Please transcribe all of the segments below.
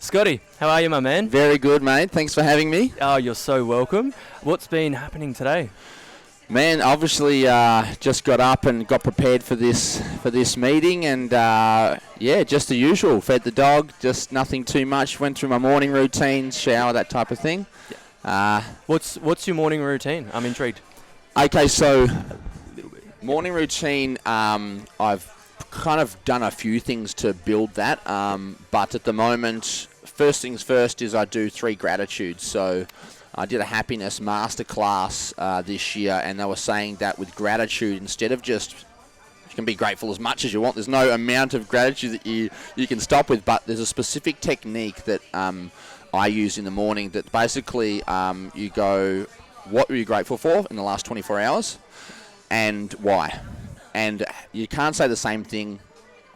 Scotty, how are you, my man? Very good, mate. Thanks for having me. Oh, you're so welcome. What's been happening today? Man, obviously just got up and got prepared for this meeting, and yeah, just the usual. Fed the dog, just nothing too much. Went through my morning routine, shower, that type of thing. What's your morning routine? I'm intrigued. Okay, so morning routine, I've kind of done a few things to build that, but at the moment, first things first is I do 3 gratitudes. So I did a happiness masterclass this year, and they were saying that with gratitude, instead of just, you can be grateful as much as you want, there's no amount of gratitude that you can stop with, but there's a specific technique that I use in the morning that basically you go, what were you grateful for in the last 24 hours and why? And you can't say the same thing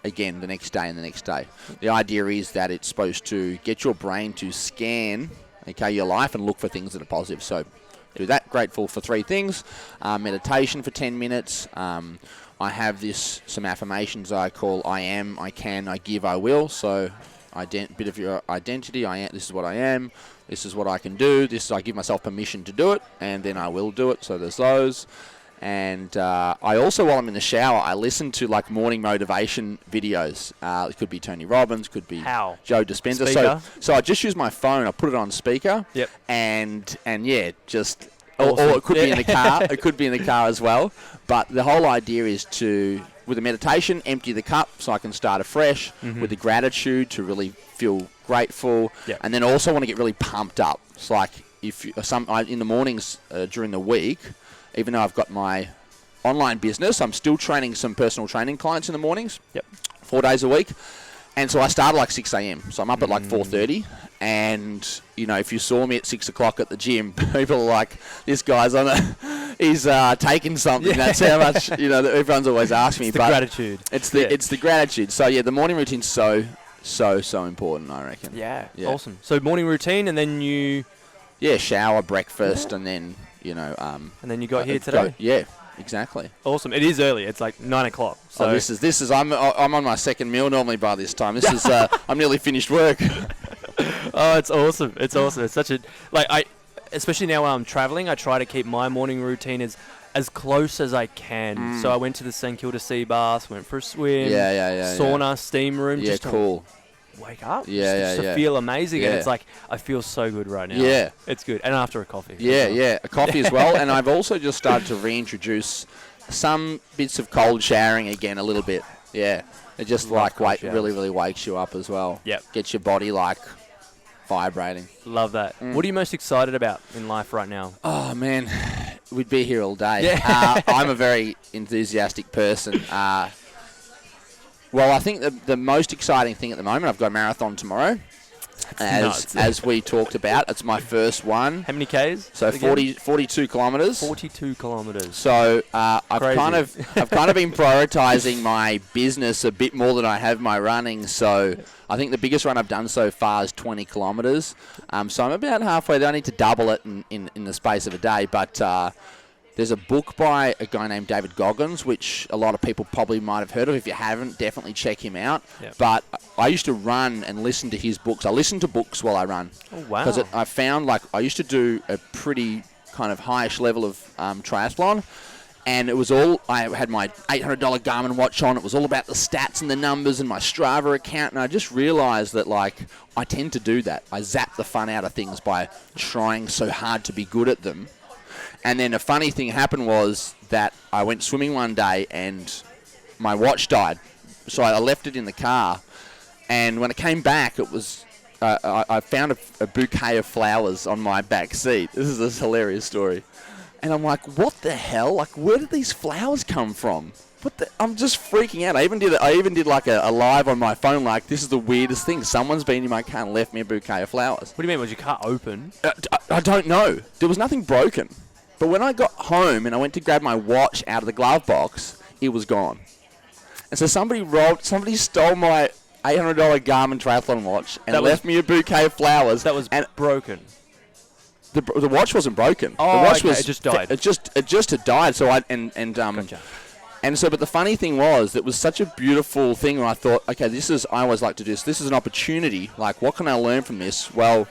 again the next day and the next day. The idea is that it's supposed to get your brain to scan, okay, your life and look for things that are positive. So do that, grateful for 3 things. Meditation for 10 minutes. I have some affirmations I call I am, I can, I give, I will. So bit of your identity. I am. This is what I am. This is what I can do. I give myself permission to do it, and then I will do it. So there's those. And I also, while I'm in the shower, I listen to like morning motivation videos. It could be Tony Robbins, could be Joe Dispenza. So I just use my phone. I put it on speaker. Yep. And yeah, just awesome. or it could be in the car. It could be in the car as well. But the whole idea is to, with the meditation, empty the cup so I can start afresh. Mm-hmm. With the gratitude to really feel grateful. Yep. And then also want to get really pumped up. It's like in the mornings during the week. Even though I've got my online business, I'm still training some personal training clients in the mornings. Yep. 4 days a week. And so I start at like 6 a.m. So I'm up at like 4:30. And, you know, if you saw me at 6 o'clock at the gym, people are like, this guy's he's taking something. Yeah. That's how much, you know, everyone's always asking me. It's the gratitude. It's the gratitude. So, yeah, the morning routine's so important, I reckon. Yeah. Awesome. So morning routine, and then you... Yeah, shower, breakfast, and then... You know, and then you got here today. Yeah, exactly. Awesome. It is early. It's like 9 o'clock. So this is. I'm on my second meal normally by this time. This is. I'm nearly finished work. Oh, it's awesome. It's awesome. It's such a especially now when I'm traveling, I try to keep my morning routine as close as I can. So I went to the St Kilda sea bath, went for a swim. Yeah. Sauna, steam room. Yeah, just cool. Wake up, just to feel amazing, and it's like I feel so good right now. Yeah, it's good, and after a coffee. Yeah, a coffee as well. And I've also just started to reintroduce some bits of cold showering again a little bit. Yeah, it just really wakes you up as well. Yep, gets your body like vibrating. Love that. What are you most excited about in life right now? Oh man, we'd be here all day. Yeah. I'm a very enthusiastic person. Well, I think the most exciting thing at the moment, I've got a marathon tomorrow, as we talked about. It's my first one. How many Ks? So 42 kilometres. 42 kilometres. So I've kind of been prioritising my business a bit more than I have my running. So I think the biggest run I've done so far is 20 kilometres. So I'm about halfway there. I need to double it in the space of a day, but... There's a book by a guy named David Goggins, which a lot of people probably might have heard of. If you haven't, definitely check him out. Yep. But I used to run and listen to his books. I listen to books while I run. Oh, wow. Because I found, like, I used to do a pretty kind of highish level of triathlon. And it was all, I had my $800 Garmin watch on. It was all about the stats and the numbers and my Strava account. And I just realized that, like, I tend to do that. I zap the fun out of things by trying so hard to be good at them. And then a funny thing happened was that I went swimming one day and my watch died. So I left it in the car. And when I came back, it was I found a bouquet of flowers on my back seat. This is a hilarious story. And I'm like, what the hell? Like, where did these flowers come from? I'm just freaking out. I even did like a live on my phone, like, this is the weirdest thing. Someone's been in my car and left me a bouquet of flowers. What do you mean? Was your car open? I don't know. There was nothing broken. But when I got home and I went to grab my watch out of the glove box, it was gone. And so somebody stole my $800 Garmin triathlon watch and left me a bouquet of flowers. That was broken. The watch wasn't broken. Oh, the watch it just died. It just had died. So gotcha. And so, but the funny thing was, it was such a beautiful thing where I thought, okay, I always like to do this. This is an opportunity. Like, what can I learn from this? Well,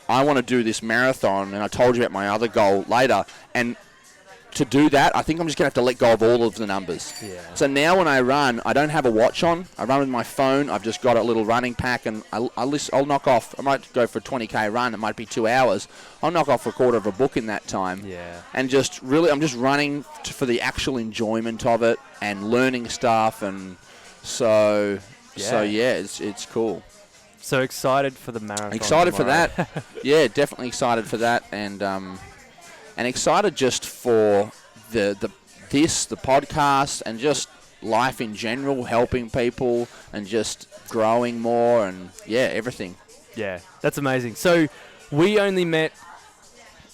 I want to do this marathon, and I told you about my other goal later. And to do that, I think I'm just going to have to let go of all of the numbers. Yeah. So now when I run, I don't have a watch on. I run with my phone. I've just got a little running pack, and I'll knock off. I might go for a 20K run. It might be 2 hours. I'll knock off a quarter of a book in that time. Yeah. And just really, I'm just running for the actual enjoyment of it and learning stuff. And so it's cool. So excited for the marathon. Excited tomorrow. for that. Yeah, definitely excited for that. And excited just for the podcast and just life in general, helping people and just growing more and everything. Yeah, that's amazing. So we only met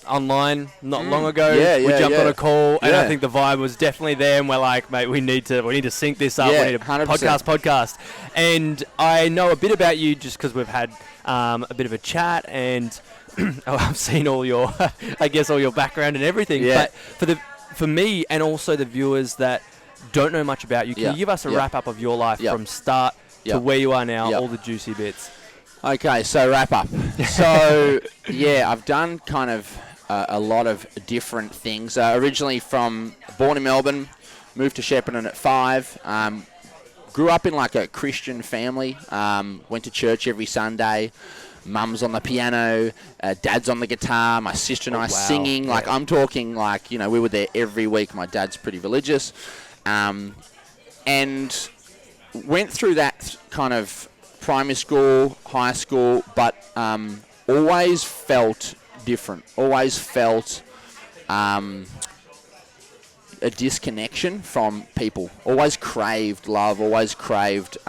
online not long ago. We jumped on a call, and I think the vibe was definitely there. And we're like, mate, we need to sync this up. We need a 100%. podcast. And I know a bit about you just because we've had a bit of a chat, and I've seen all your, I guess, all your background and everything. Yeah. But for me and also the viewers that don't know much about you, can you give us a wrap up of your life from start to where you are now, all the juicy bits? Okay, so wrap up. So I've done kind of a lot of different things. Originally born in Melbourne, moved to Shepparton at 5. Grew up in like a Christian family. Went to church every Sunday. Mum's on the piano, dad's on the guitar, my sister and I singing. Yeah. Like, I'm talking like, we were there every week. My dad's pretty religious. And went through that kind of primary school, high school, but always felt different. Always felt a disconnection from people. Always craved love, always craved,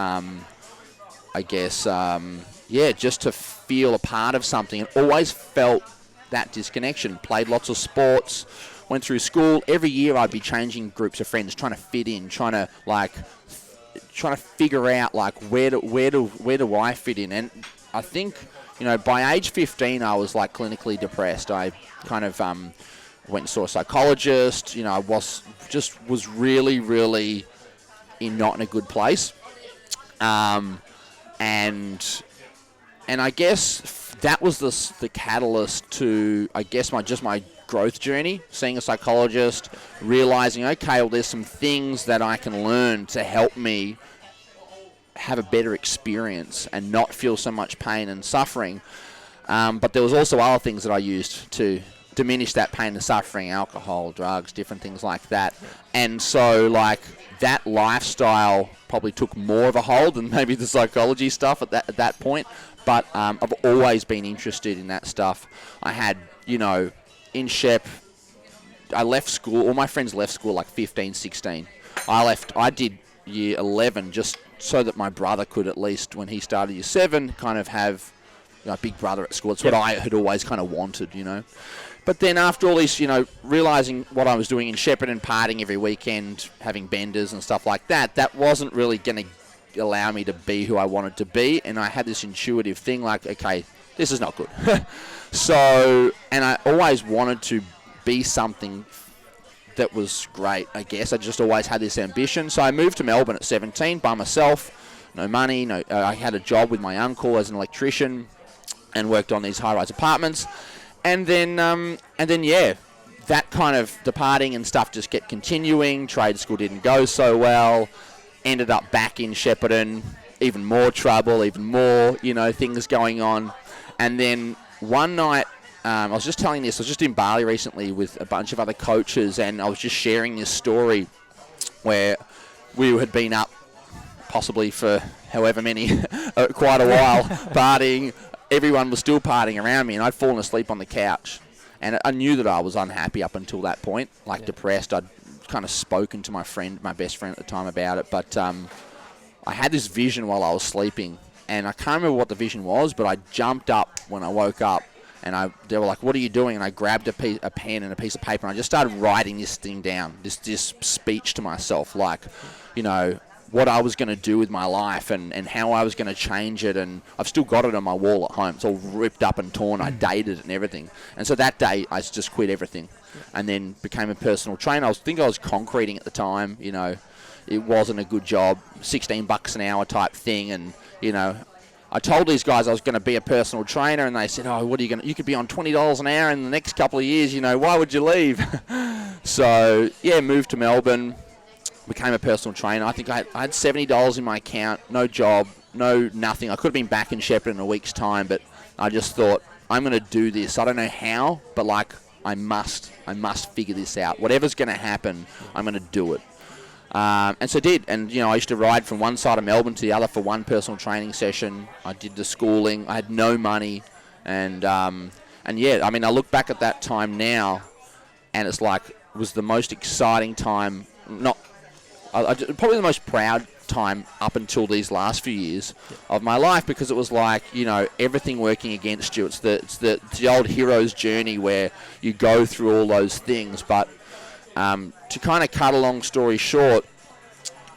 just to feel a part of something, and always felt that disconnection. Played lots of sports, went through school. Every year I'd be changing groups of friends, trying to fit in, trying to figure out like where do I fit in. And I think by age 15 I was like clinically depressed. I kind of went and saw a psychologist. I was really, really not in a good place. And I guess that was the catalyst to, I guess, my growth journey, seeing a psychologist, realizing, okay, well, there's some things that I can learn to help me have a better experience and not feel so much pain and suffering. But there was also other things that I used to diminish that pain and suffering, alcohol, drugs, different things like that. And so, like, that lifestyle probably took more of a hold than maybe the psychology stuff at that point. But I've always been interested in that stuff. I had, in Shep, I left school. All my friends left school like 15, 16. I did year 11 just so that my brother could, at least when he started year 7, kind of have a big brother at school. It's what I had always kind of wanted, But then after all this, realising what I was doing in Shepparton, partying every weekend, having benders and stuff like that, that wasn't really going to allow me to be who I wanted to be. And I had this intuitive thing like, okay, this is not good. So, and I always wanted to be something that was great, I guess. I just always had this ambition. So I moved to Melbourne at 17 by myself, no money. I had a job with my uncle as an electrician and worked on these high-rise apartments. And then, that kind of departing and stuff just kept continuing. Trade school didn't go so well. Ended up back in Shepparton, even more trouble, even more, things going on. And then one night, I was just telling this, I was just in Bali recently with a bunch of other coaches, and I was just sharing this story where we had been up possibly for however many, quite a while, partying. Everyone was still partying around me, and I'd fallen asleep on the couch. And I knew that I was unhappy up until that point, depressed. I'd kind of spoken to my best friend at the time about it, but I had this vision while I was sleeping, and I can't remember what the vision was, but I jumped up when I woke up, and they were like, "What are you doing?" And I grabbed a pen and a piece of paper, and I just started writing this thing down, this speech to myself, like, what I was going to do with my life and how I was going to change it. And I've still got it on my wall at home. It's all ripped up and torn. I dated it and everything. And so that day, I just quit everything and then became a personal trainer. I was concreting at the time. You know, it wasn't a good job, $16 an hour type thing. And, you know, I told these guys I was going to be a personal trainer, and they said, "Oh, what are you going to? You could be on $20 an hour in the next couple of years. You know, why would you leave?" So yeah, moved to Melbourne, became a personal trainer. I think I had $70 in my account, no job, no nothing. I could have been back in Shepparton in a week's time, but I just thought, I'm going to do this. I don't know how, but like I must figure this out. Whatever's going to happen, I'm going to do it. And so I did, and you know, I used to ride from one side of Melbourne to the other for one personal training session. I did the schooling. I had no money, and yeah, I mean, I look back at that time now, and it's like it was the most exciting time. Probably the most proud time up until these last few years of my life, because it was like, you know, everything working against you. It's the old hero's journey where you go through all those things, but. To kind of cut a long story short,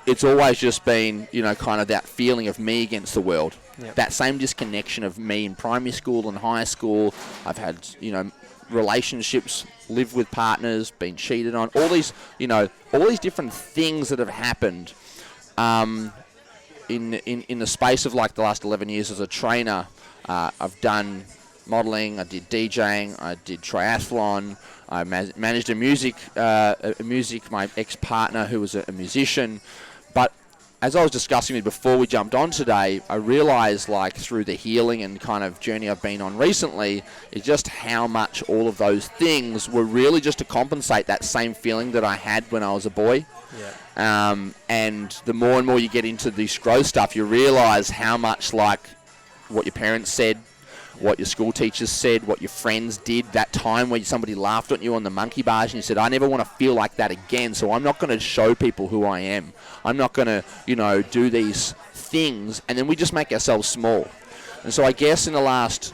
it's always just been, you know, kind of that feeling of me against the world. Yep. That same disconnection of me in primary school and high school. I've had, you know, relationships, lived with partners, been cheated on, all these, you know, all these different things that have happened in the space of like the last 11 years as a trainer. I've done modeling, I did DJing, I did triathlon, I managed a music, my ex-partner who was a musician. But as I was discussing with you before we jumped on today, I realized, like, through the healing and kind of journey I've been on recently, is just how much all of those things were really just to compensate that same feeling that I had when I was a boy. Yeah. And the more and more you get into this growth stuff, you realize how much, like, what your parents said, what your school teachers said, what your friends did, that time where somebody laughed at you on the monkey bars and you said, I never want to feel like that again, so I'm not going to show people who I am. I'm not going to, you know, do these things, and then we just make ourselves small. And so I guess in the last,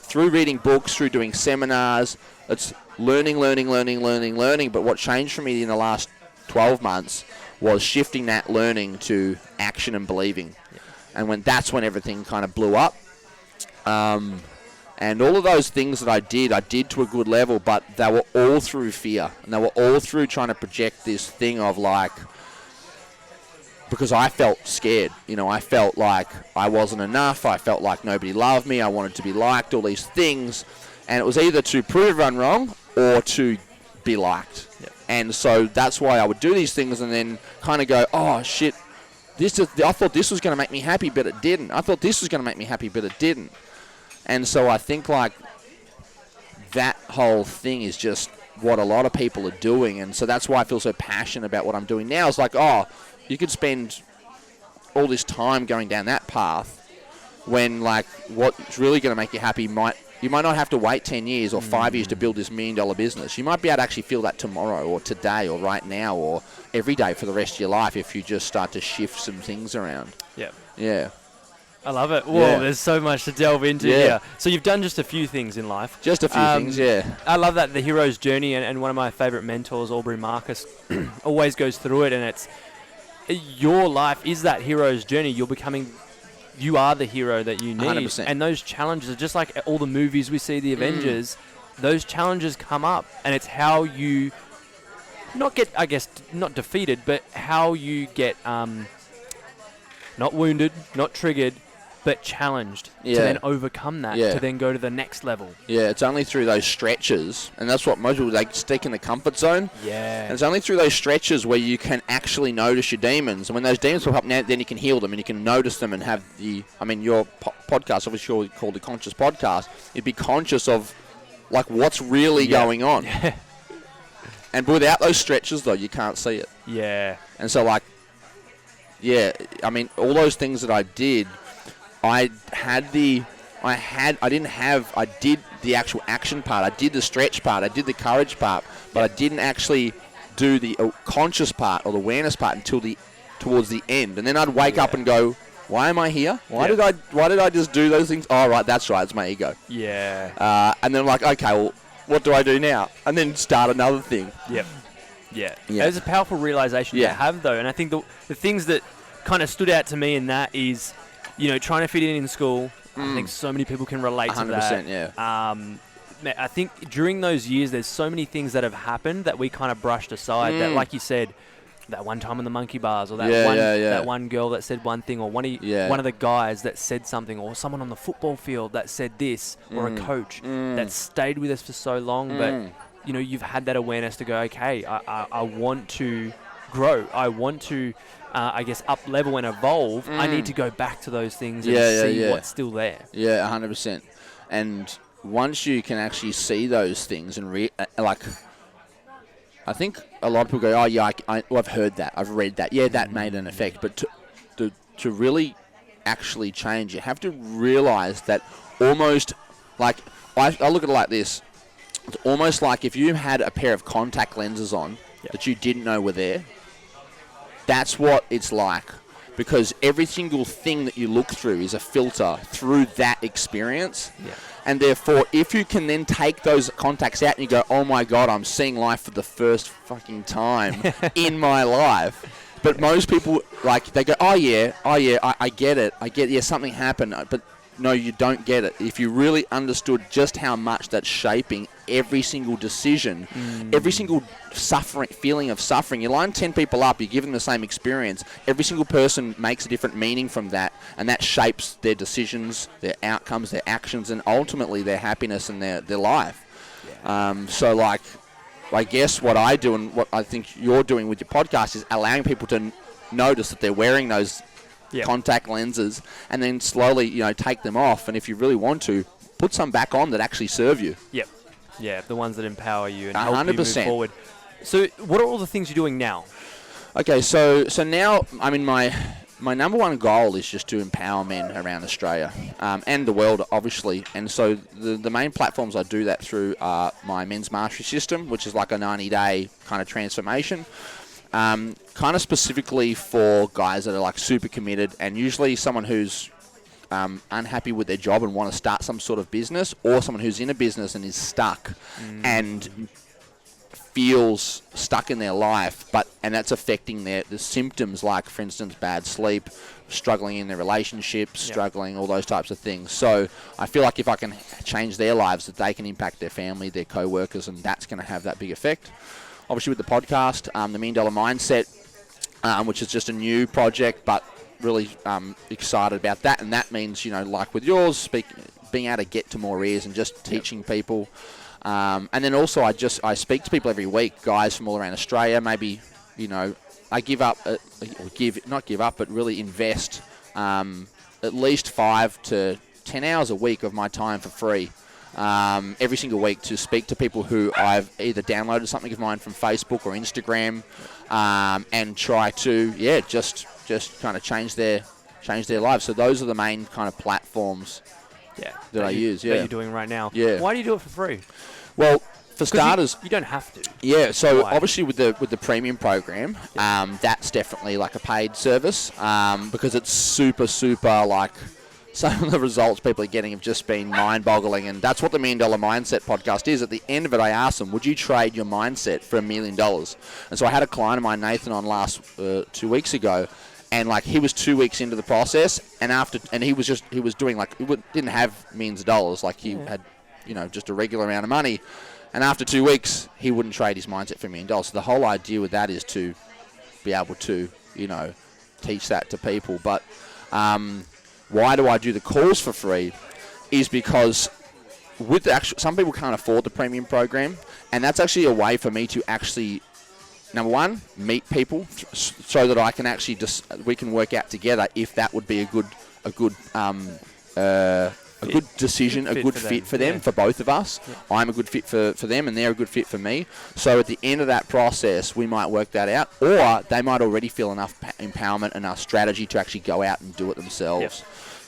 through reading books, through doing seminars, it's learning, but what changed for me in the last 12 months was shifting that learning to action and believing. And that's when everything kind of blew up. And all of those things that I did to a good level, but they were all through fear. And they were all through trying to project this thing of like, because I felt scared. You know, I felt like I wasn't enough. I felt like nobody loved me. I wanted to be liked, all these things. And it was either to prove everyone wrong or to be liked. Yep. And so that's why I would do these things and then kind of go, oh, shit, I thought this was going to make me happy, but it didn't. I thought this was going to make me happy, but it didn't. And so I think like that whole thing is just what a lot of people are doing. And so that's why I feel so passionate about what I'm doing now. It's like, oh, you could spend all this time going down that path when like what's really going to make you happy you might not have to wait 10 years or 5 years to build this $1 million business. You might be able to actually feel that tomorrow or today or right now or every day for the rest of your life if you just start to shift some things around. Yep. Yeah. I love it. Whoa, there's so much to delve into here. So you've done just a few things in life. Just a few things, yeah. I love that, the hero's journey, and one of my favourite mentors, Aubrey Marcus, always goes through it, and it's your life is that hero's journey. You are the hero that you need. 100%. And those challenges are just like all the movies we see, the Avengers, those challenges come up, and it's how you not get, I guess, not defeated, but how you get not wounded, not triggered, but challenged to then overcome that, to then go to the next level. Yeah, it's only through those stretches, and that's what most people, they stick in the comfort zone. Yeah. And it's only through those stretches where you can actually notice your demons. And when those demons pop up, then you can heal them and you can notice them and have your podcast, obviously called the Conscious Podcast, you'd be conscious of like what's really going on. And without those stretches, though, you can't see it. Yeah. And so like, all those things that I did, I did the actual action part. I did the stretch part. I did the courage part, but I didn't actually do the conscious part or the awareness part until towards the end. And then I'd wake up and go, why am I here? Why did I just do those things? Oh, right, that's right. It's my ego. Yeah. And then I'm like, okay, well, what do I do now? And then start another thing. Yep. Yeah. It's a powerful realization to have, though. And I think the things that kind of stood out to me in that is, trying to fit in school. I think so many people can relate to that. 100%, yeah. I think during those years, there's so many things that have happened that we kind of brushed aside. That, like you said, that one time in the monkey bars, or that one girl that said one thing, or one of the guys that said something, or someone on the football field that said this, or a coach that stayed with us for so long. But you've had that awareness to go, okay, I want to grow. I want to, I guess, up level and evolve. I need to go back to those things and see what's still there. Yeah, 100%. And once you can actually see those things and I think a lot of people go, oh yeah, I've heard that, I've read that. Yeah, that made an effect. But to really actually change, you have to realize that almost like I look at it like this. It's almost like if you had a pair of contact lenses on that you didn't know were there. That's what it's like, because every single thing that you look through is a filter through that experience. Yeah. And therefore, if you can then take those contacts out and you go, oh my God, I'm seeing life for the first fucking time in my life. But most people, they go, I get it. Something happened. But no, you don't get it. If you really understood just how much that's shaping every single decision, every single feeling of suffering. You line 10 people up, you give them the same experience. Every single person makes a different meaning from that, and that shapes their decisions, their outcomes, their actions, and ultimately their happiness and their life. Yeah. I guess what I do and what I think you're doing with your podcast is allowing people to notice that they're wearing those contact lenses, and then slowly, take them off. And if you really want to, put some back on that actually serve you. Yep. Yeah, the ones that empower you and help you move forward. So what are all the things you're doing now? Okay, so now, I mean, my number one goal is just to empower men around Australia and the world, obviously. And so the main platforms I do that through are my men's mastery system, which is like a 90-day kind of transformation. Kind of specifically for guys that are super committed, and usually someone who's unhappy with their job and want to start some sort of business, or someone who's in a business and is stuck and feels stuck in their life, and that's affecting the symptoms, like, for instance, bad sleep, struggling in their relationships, struggling, all those types of things. So I feel like if I can change their lives, that they can impact their family, their co-workers, and that's going to have that big effect. Obviously with the podcast, the $1 Million Mindset, which is just a new project, but really excited about that. And that means, like with yours, being able to get to more ears and just teaching people. And then also I speak to people every week, guys from all around Australia. Maybe, I but really invest at least 5 to 10 hours a week of my time for free. Every single week to speak to people who I've either downloaded something of mine from Facebook or Instagram, and try to just kind of change their lives. So those are the main kind of platforms that I use. That you're doing right now. Yeah. Why do you do it for free? Well, for starters, you don't have to. Yeah. So obviously with the premium program, that's definitely like a paid service, because it's super some of the results people are getting have just been mind-boggling, and that's what the $1 Million Mindset podcast is. At the end of it, I asked them, would you trade your mindset for $1 million? And so I had a client of mine, Nathan, on last 2 weeks ago, and he was 2 weeks into the process, and he was doing didn't have millions of dollars, he had just a regular amount of money, and after 2 weeks he wouldn't trade his mindset for $1 million. So the whole idea with that is to be able to teach that to people. But why do I do the calls for free? Is because with some people can't afford the premium program, and that's actually a way for me to actually, number one, meet people so that I can actually we can work out together if that would be a good decision, a good fit for them, for both of us. Yeah. I'm a good fit for them, and they're a good fit for me. So at the end of that process, we might work that out, or they might already feel enough empowerment, enough strategy to actually go out and do it themselves. Yep.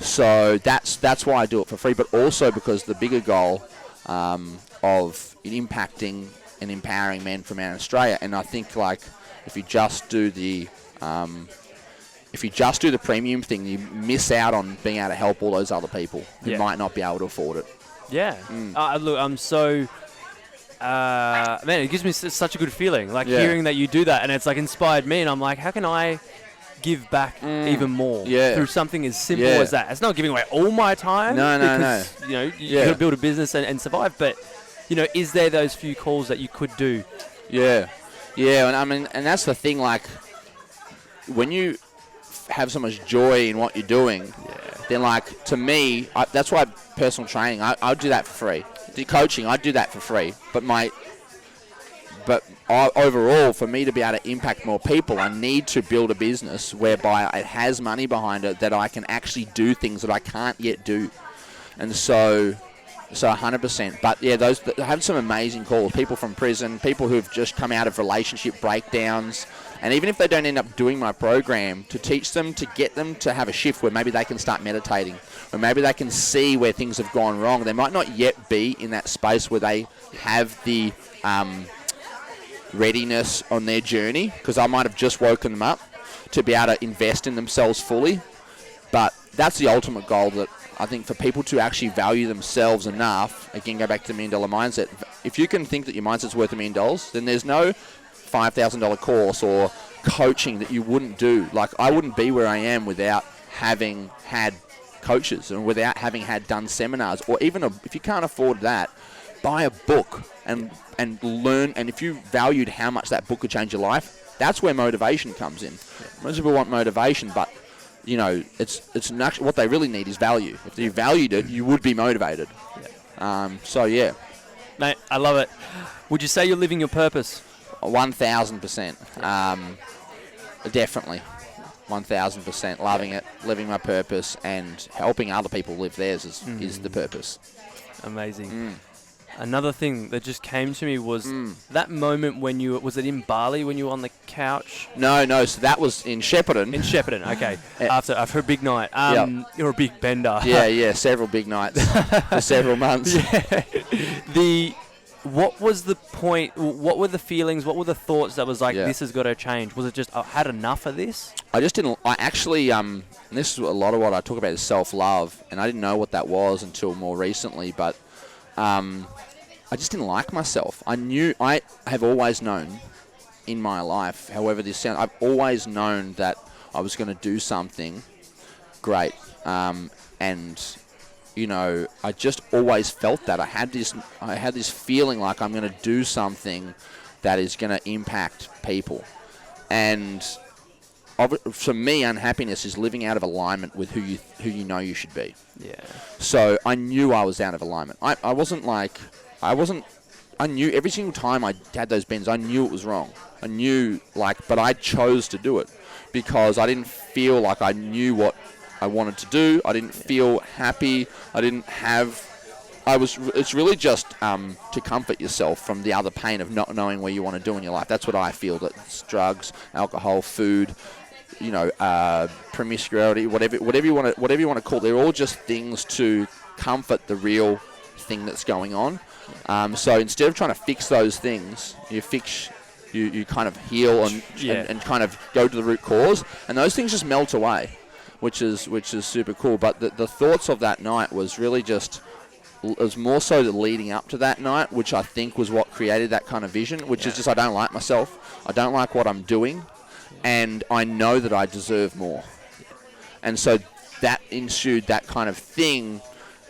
So that's why I do it for free, but also because the bigger goal of impacting and empowering men from out of Australia. And I think if you just do the premium thing, you miss out on being able to help all those other people who might not be able to afford it. Yeah. Look, I'm so man, it gives me such a good feeling. Like hearing that you do that, and it's like inspired me, and I'm like, how can I give back even more through something as simple as that? It's not giving away all my time. No. You know, you got to build a business and survive. But you know, is there those few calls that you could do? Yeah, and I mean, and that's the thing. Like, when you have so much joy in what you're doing, then like to me, that's why personal training, I do that for free. The coaching, I do that for free. But overall, for me to be able to impact more people, I need to build a business whereby it has money behind it that I can actually do things that I can't yet do. And so 100%. But yeah, those I have some amazing calls. People from prison, people who've just come out of relationship breakdowns. And even if they don't end up doing my program, to teach them, to get them to have a shift where maybe they can start meditating, or maybe they can see where things have gone wrong. They might not yet be in that space where they have the readiness on their journey, because I might have just woken them up to be able to invest in themselves fully. But that's the ultimate goal, that I think for people to actually value themselves enough, again, go back to the $1 million mindset. If you can think that your mindset's worth $1 million, then there's no $5,000 course or coaching that you wouldn't do. Like, I wouldn't be where I am without having had coaches and without having had done seminars, or even if you can't afford that, buy a book and learn. And if you valued how much that book could change your life, that's where motivation comes in. Most people want motivation, but you know, it's not, what they really need is value. If you valued it, you would be motivated. So yeah, mate, I love it. Would you say you're living your purpose? 1,000%. Definitely. 1,000%. Loving it, living my purpose, and helping other people live theirs is the purpose. Amazing. Another thing that just came to me was that moment when was it in Bali when you were on the couch? No, so that was in Shepparton. In Shepparton, okay. After a big night. You're a big bender. Yeah, several big nights for several months. Yeah. What was the point? What were the feelings? What were the thoughts that was like, this has got to change? Was it just, I had enough of this? I just didn't. I actually, and this is a lot of what I talk about is self-love, and I didn't know what that was until more recently, but I just didn't like myself. I have always known in my life, however this sounds, I've always known that I was going to do something great, and you know, I just always felt that I had this feeling like I'm going to do something that is going to impact people. And for me, unhappiness is living out of alignment with who you know you should be. Yeah. So I knew I was out of alignment. I knew every single time I had those bends, I knew it was wrong. But I chose to do it because I didn't feel like I knew what I wanted to do. I didn't feel happy. It's really just to comfort yourself from the other pain of not knowing where you want to do in your life. That's what I feel. That's drugs, alcohol, food, you know, promiscuity, whatever you want to call it. They're all just things to comfort the real thing that's going on. So instead of trying to fix those things, you kind of heal and kind of go to the root cause, and those things just melt away. Which is super cool. But the thoughts of that night was really just, it was more so the leading up to that night, which I think was what created that kind of vision, which is just, I don't like myself. I don't like what I'm doing. And I know that I deserve more. And so that ensued that kind of thing.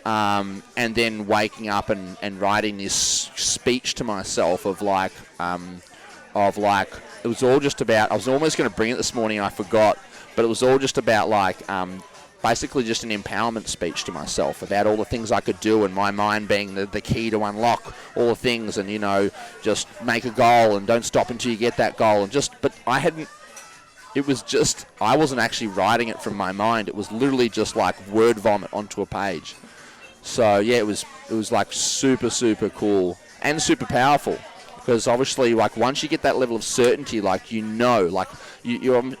And then waking up and writing this speech to myself of like, it was all just about, I was almost going to bring it this morning and I forgot. But it was all just about like basically just an empowerment speech to myself about all the things I could do, and my mind being the key to unlock all the things, and you know, just make a goal and don't stop until you get that goal. But I wasn't actually writing it from my mind. It was literally just like word vomit onto a page. So yeah, it was like super, super cool and super powerful. Because obviously, like, once you get that level of certainty, like, you know, like,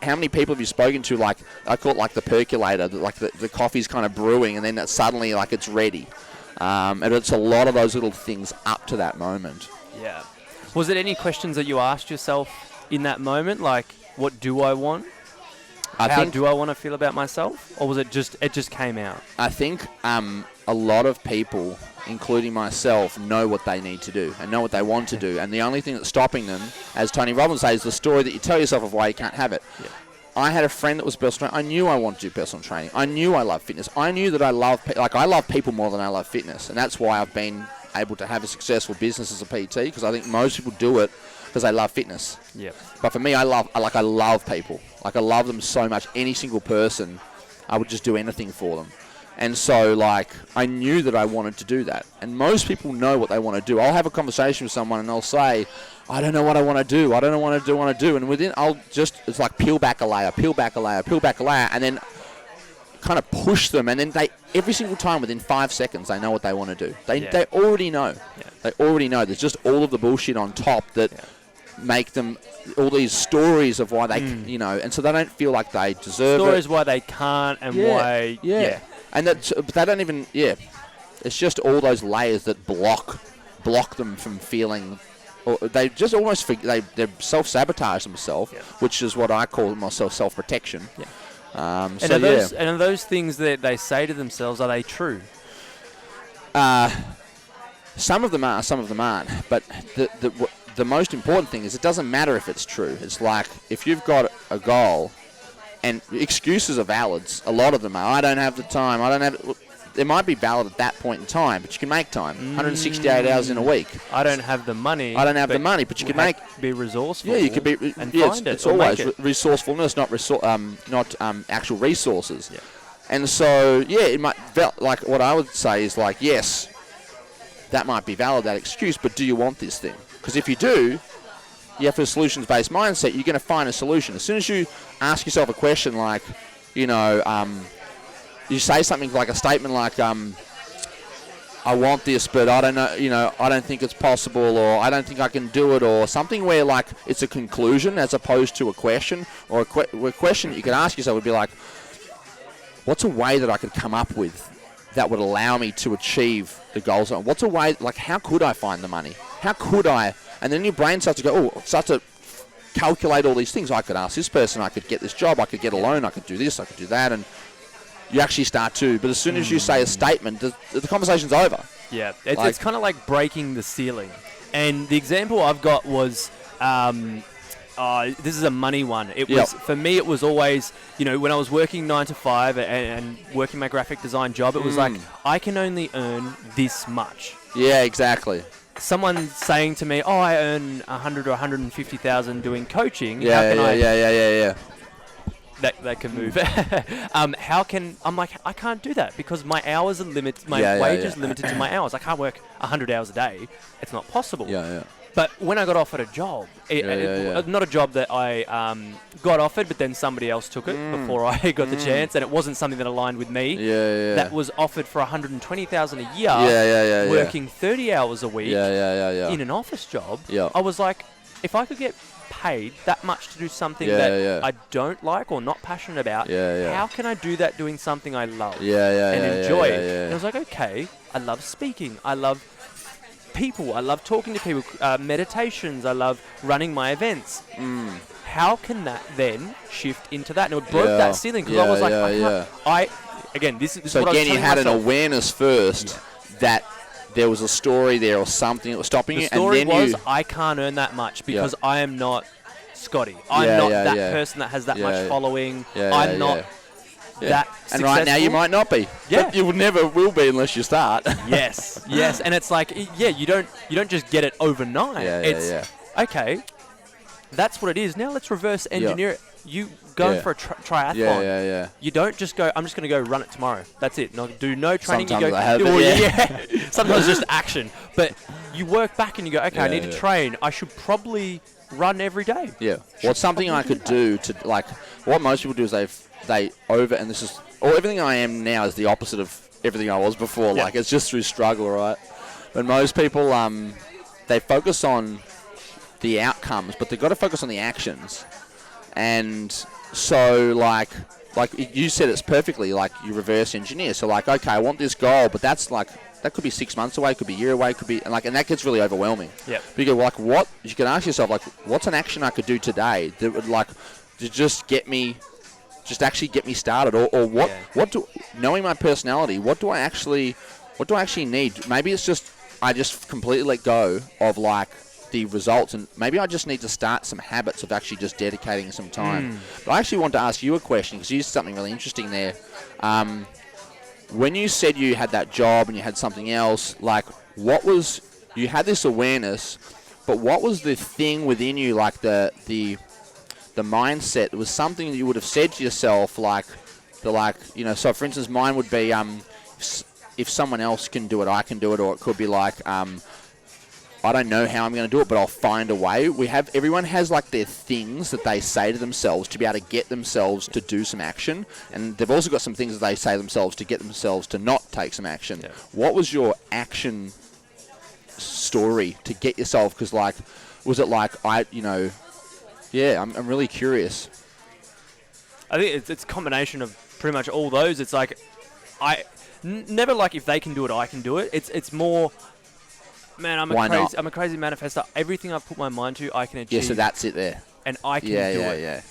how many people have you spoken to, like, I call it like the percolator, like the coffee's kind of brewing, and then suddenly, like, it's ready. And it's a lot of those little things up to that moment. Yeah. Was it any questions that you asked yourself in that moment? Like, what do I want? How do I want to feel about myself? Or was it just came out? I think a a lot of people, including myself, know what they need to do and know what they want to do. And the only thing that's stopping them, as Tony Robbins says, is the story that you tell yourself of why you can't have it. Yeah. I had a friend that was personal trainer. I knew I wanted to do personal training. I knew I love fitness. I knew that I love people more than I love fitness. And that's why I've been able to have a successful business as a PT, because I think most people do it because they love fitness. Yep. But for me, I love people. Like, I love them so much. Any single person, I would just do anything for them. And so, like, I knew that I wanted to do that. And most people know what they want to do. I'll have a conversation with someone and they'll say, I don't know what I want to do. I don't know what I want to do. And it's like peel back a layer, and then kind of push them. And then every single time within 5 seconds, they know what they want to do. They already know. Yeah. They already know. There's just all of the bullshit on top that make them all these stories of why they, and so they don't feel like they deserve stories why they can't and why. Yeah. And but they don't even, it's just all those layers that block them from feeling, or they just almost, they self-sabotage themselves, which is what I call myself self-protection. Yeah. And are those things that they say to themselves, are they true? Some of them are, some of them aren't. But the most important thing is it doesn't matter if it's true. It's like, if you've got a goal, and excuses are valid. A lot of them are. I don't have the time. They might be valid at that point in time, but you can make time. 168 hours in a week. I don't have the money. But you can be resourcely. Yeah, you can be. And find it's always resourcefulness, not actual resources. Yeah. And so, it might, like, what I would say is, like, yes, that might be valid, that excuse, but do you want this thing? Because if you do, you have a solutions-based mindset, you're going to find a solution. As soon as you ask yourself a question like, you say something like a statement like, I want this, but I don't know, I don't think it's possible, or I don't think I can do it, or something where, like, it's a conclusion as opposed to a question, or a question that you could ask yourself would be like, what's a way that I could come up with that would allow me to achieve the goals? What's a way, like, how could I find the money? How could I? And then your brain starts to go, starts to calculate all these things. I could ask this person, I could get this job, I could get a loan, I could do this, I could do that, and you actually start to. But as soon as you say a statement, the conversation's over. Yeah, it's kind of like breaking the ceiling. And the example I've got was, this is a money one. It was for me. It was always, when I was working 9 to 5 and working my graphic design job, it was like, I can only earn this much. Yeah, exactly. Someone saying to me, I earn 100 or 150,000 doing coaching. Yeah. That can move. I'm like, I can't do that because my hours are limited. My wage is limited to my hours. I can't work 100 hours a day. It's not possible. Yeah. But when I got offered a job, not a job that I got offered, but then somebody else took it before I got the chance, and it wasn't something that aligned with me. That was offered for 120,000 a year, working 30 hours a week in an office job. I was like, if I could get paid that much to do something that I don't like or not passionate about, how can I do that doing something I love and enjoy? And I was like, okay, I love speaking. I love people. I love talking to people. Meditations. I love running my events. How can that then shift into that? And it broke that ceiling because I was like, this is so what again, I was you had myself. an awareness first that there was a story there or something that was stopping you. The story and then was I can't earn that much because I am not Scotty. I'm not that person that has that much following. I'm not that successful. And right now you might not be. Yeah. But you never will be unless you start. Yes. And it's like, you don't just get it overnight. Okay, that's what it is. Now let's reverse engineer it. You go for a triathlon. You don't just go, I'm just going to go run it tomorrow. That's it. Do no training. Sometimes you go, sometimes just action. But you work back and you go, okay, I need to train. I should probably run every day. Yeah. What's something I could do to, like, what most people do is they over, and this is, or everything I am now is the opposite of everything I was before. Like, it's just through struggle, right? But most people, they focus on the outcomes, but they've got to focus on the actions. And so, like you said, it's perfectly, like, you reverse engineer. So, like, okay, I want this goal, but that's like, that could be 6 months away, could be a year away, could be, and that gets really overwhelming. Yeah. Because, like, what you can ask yourself, like, what's an action I could do today that would, like, to just actually get me started, or what do, knowing my personality, what do I actually what do I actually need? Maybe it's just I just completely let go of like the results, and maybe I just need to start some habits of actually just dedicating some time. But I actually want to ask you a question because you said something really interesting there. When you said you had that job and you had something else, like what was, you had this awareness, but what was the thing within you, like the mindset? It was something that you would have said to yourself, like, so for instance, mine would be, if someone else can do it, I can do it, or it could be like, I don't know how I'm going to do it, but I'll find a way. Everyone has like their things that they say to themselves to be able to get themselves to do some action, and they've also got some things that they say to themselves to get themselves to not take some action. Yeah. What was your action story to get yourself? Because like, was it like I'm really curious. I think it's a combination of pretty much all those. It's like never like if they can do it, I can do it. It's more. Man, I'm a crazy manifestor. Everything I've put my mind to, I can achieve. Yeah, so that's it there. And I can do it.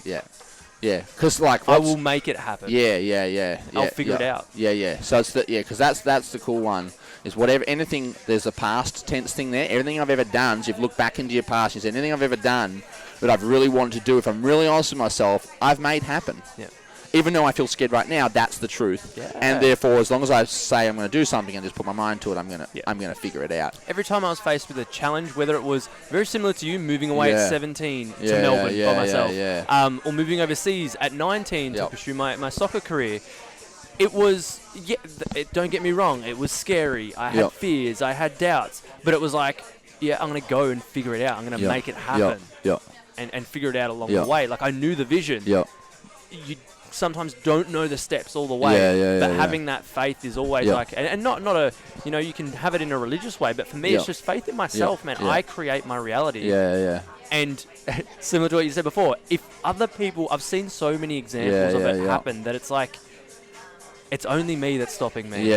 Yeah. Because like I will make it happen. Yeah. I'll figure it out. Yeah. So it's because that's the cool one. Is anything. There's a past tense thing there. Everything I've ever done. So you've looked back into your past. You said anything I've ever done that I've really wanted to do. If I'm really honest with myself, I've made happen. Yeah. Even though I feel scared right now, that's the truth. Yeah. And therefore, as long as I say I'm going to do something and just put my mind to it, I'm going to figure it out. Every time I was faced with a challenge, whether it was very similar to you, moving away at 17 to Melbourne by myself, or moving overseas at 19 to pursue my soccer career, it was, don't get me wrong, it was scary. I had fears, I had doubts, but it was like, I'm going to go and figure it out. I'm going to make it happen and figure it out along the way. Like, I knew the vision. You sometimes don't know the steps all the way, but having that faith is always like, and not a, you can have it in a religious way, but for me it's just faith in myself, man. I create my reality. And similar to what you said before, if other people, I've seen so many examples of it happen that it's like, it's only me that's stopping me.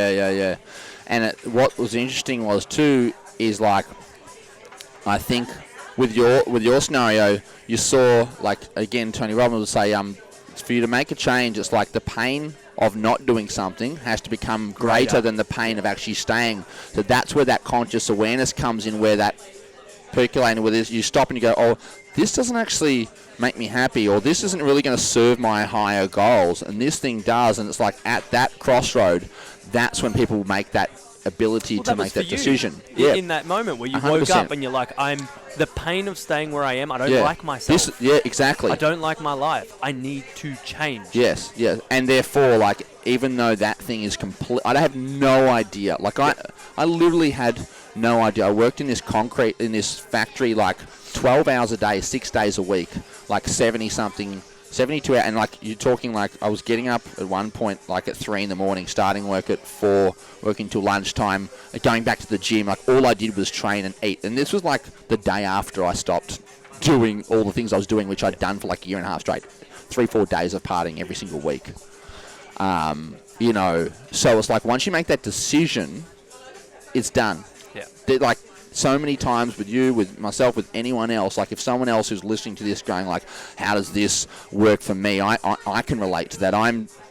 And what was interesting was too, is like, I think with your scenario, you saw, like, again, Tony Robbins would say, for you to make a change, it's like the pain of not doing something has to become greater than the pain of actually staying. So that's where that conscious awareness comes in, where that percolating with this, you stop and you go, oh, this doesn't actually make me happy, or this isn't really going to serve my higher goals, and this thing does. And it's like at that crossroad, that's when people make that ability to make that decision. In that moment where you 100%. Woke up and you're like, the pain of staying where I am, I don't like myself. Exactly. I don't like my life. I need to change. Yes. And therefore, like, even though that thing is complete, I have no idea. Like, I literally had no idea. I worked in this factory, like, 12 hours a day, 6 days a week, like 72 hours, and like you're talking, like I was getting up at one point like at 3 a.m, starting work at 4, working till lunchtime, going back to the gym. Like all I did was train and eat, and this was like the day after I stopped doing all the things I was doing, which I'd done for like a year and a half straight, 3-4 days of partying every single week. So it's like once you make that decision, it's done. Like so many times with you, with myself, with anyone else, like if someone else who's listening to this going like, how does this work for me? I can relate to that.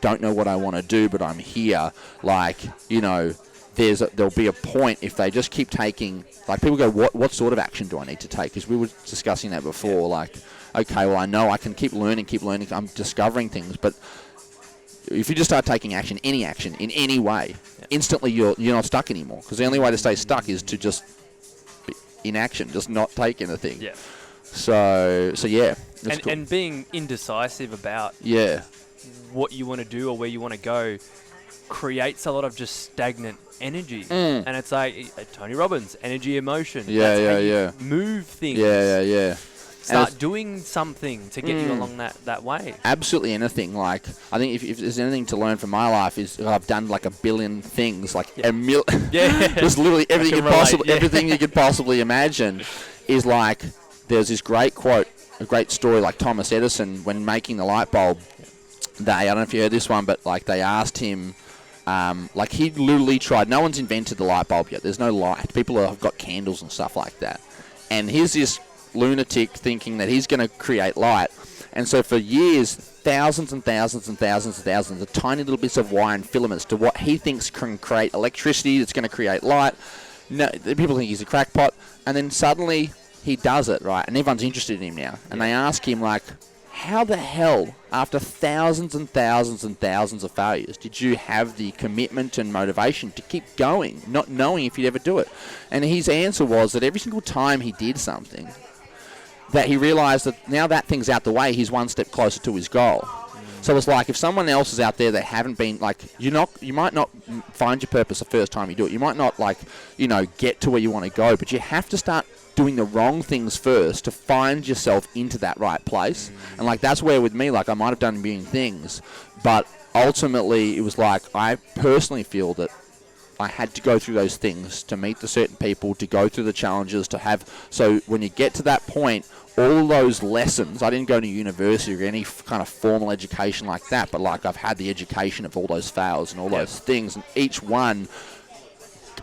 Don't know what I want to do, but I'm here. Like, there'll be a point if they just keep taking, like people go, what sort of action do I need to take? Because we were discussing that before, like, okay, well I know I can keep learning, I'm discovering things, but if you just start taking action in any way, instantly you're not stuck anymore. Because the only way to stay stuck is to just be in action, just not take anything. So yeah. Cool. And being indecisive about what you want to do or where you want to go creates a lot of just stagnant energy. And it's like Tony Robbins, energy, emotion. Move things. Start doing something to get you along that way. Absolutely anything. Like, I think if there's anything to learn from my life is I've done like a billion things, like just literally everything you could possibly imagine is like, there's this great quote, a great story, like Thomas Edison, when making the light bulb, I don't know if you heard this one, but like they asked him, like he literally tried, no one's invented the light bulb yet, there's no light, people have got candles and stuff like that, and here's this lunatic thinking that he's going to create light. And so for years thousands and thousands and thousands and thousands of tiny little bits of wire and filaments to what he thinks can create electricity, that's going to create light. No, people think he's a crackpot, and then suddenly he does it, right? And everyone's interested in him now. And they ask him, like, how the hell, after thousands and thousands and thousands of failures, did you have the commitment and motivation to keep going, not knowing if you'd ever do it? And his answer was that every single time he did something, that he realised that now that thing's out the way, he's one step closer to his goal. So it's like if someone else is out there that haven't been, like, you might not find your purpose the first time you do it. You might not, like, get to where you want to go, but you have to start doing the wrong things first to find yourself into that right place. And, like, that's where with me, like, I might have done a million things, but ultimately it was like I personally feel that I had to go through those things to meet the certain people, to go through the challenges, to have... So when you get to that point, all those lessons, I didn't go to university or any kind of formal education like that, but, like, I've had the education of all those fails and all those things, and each one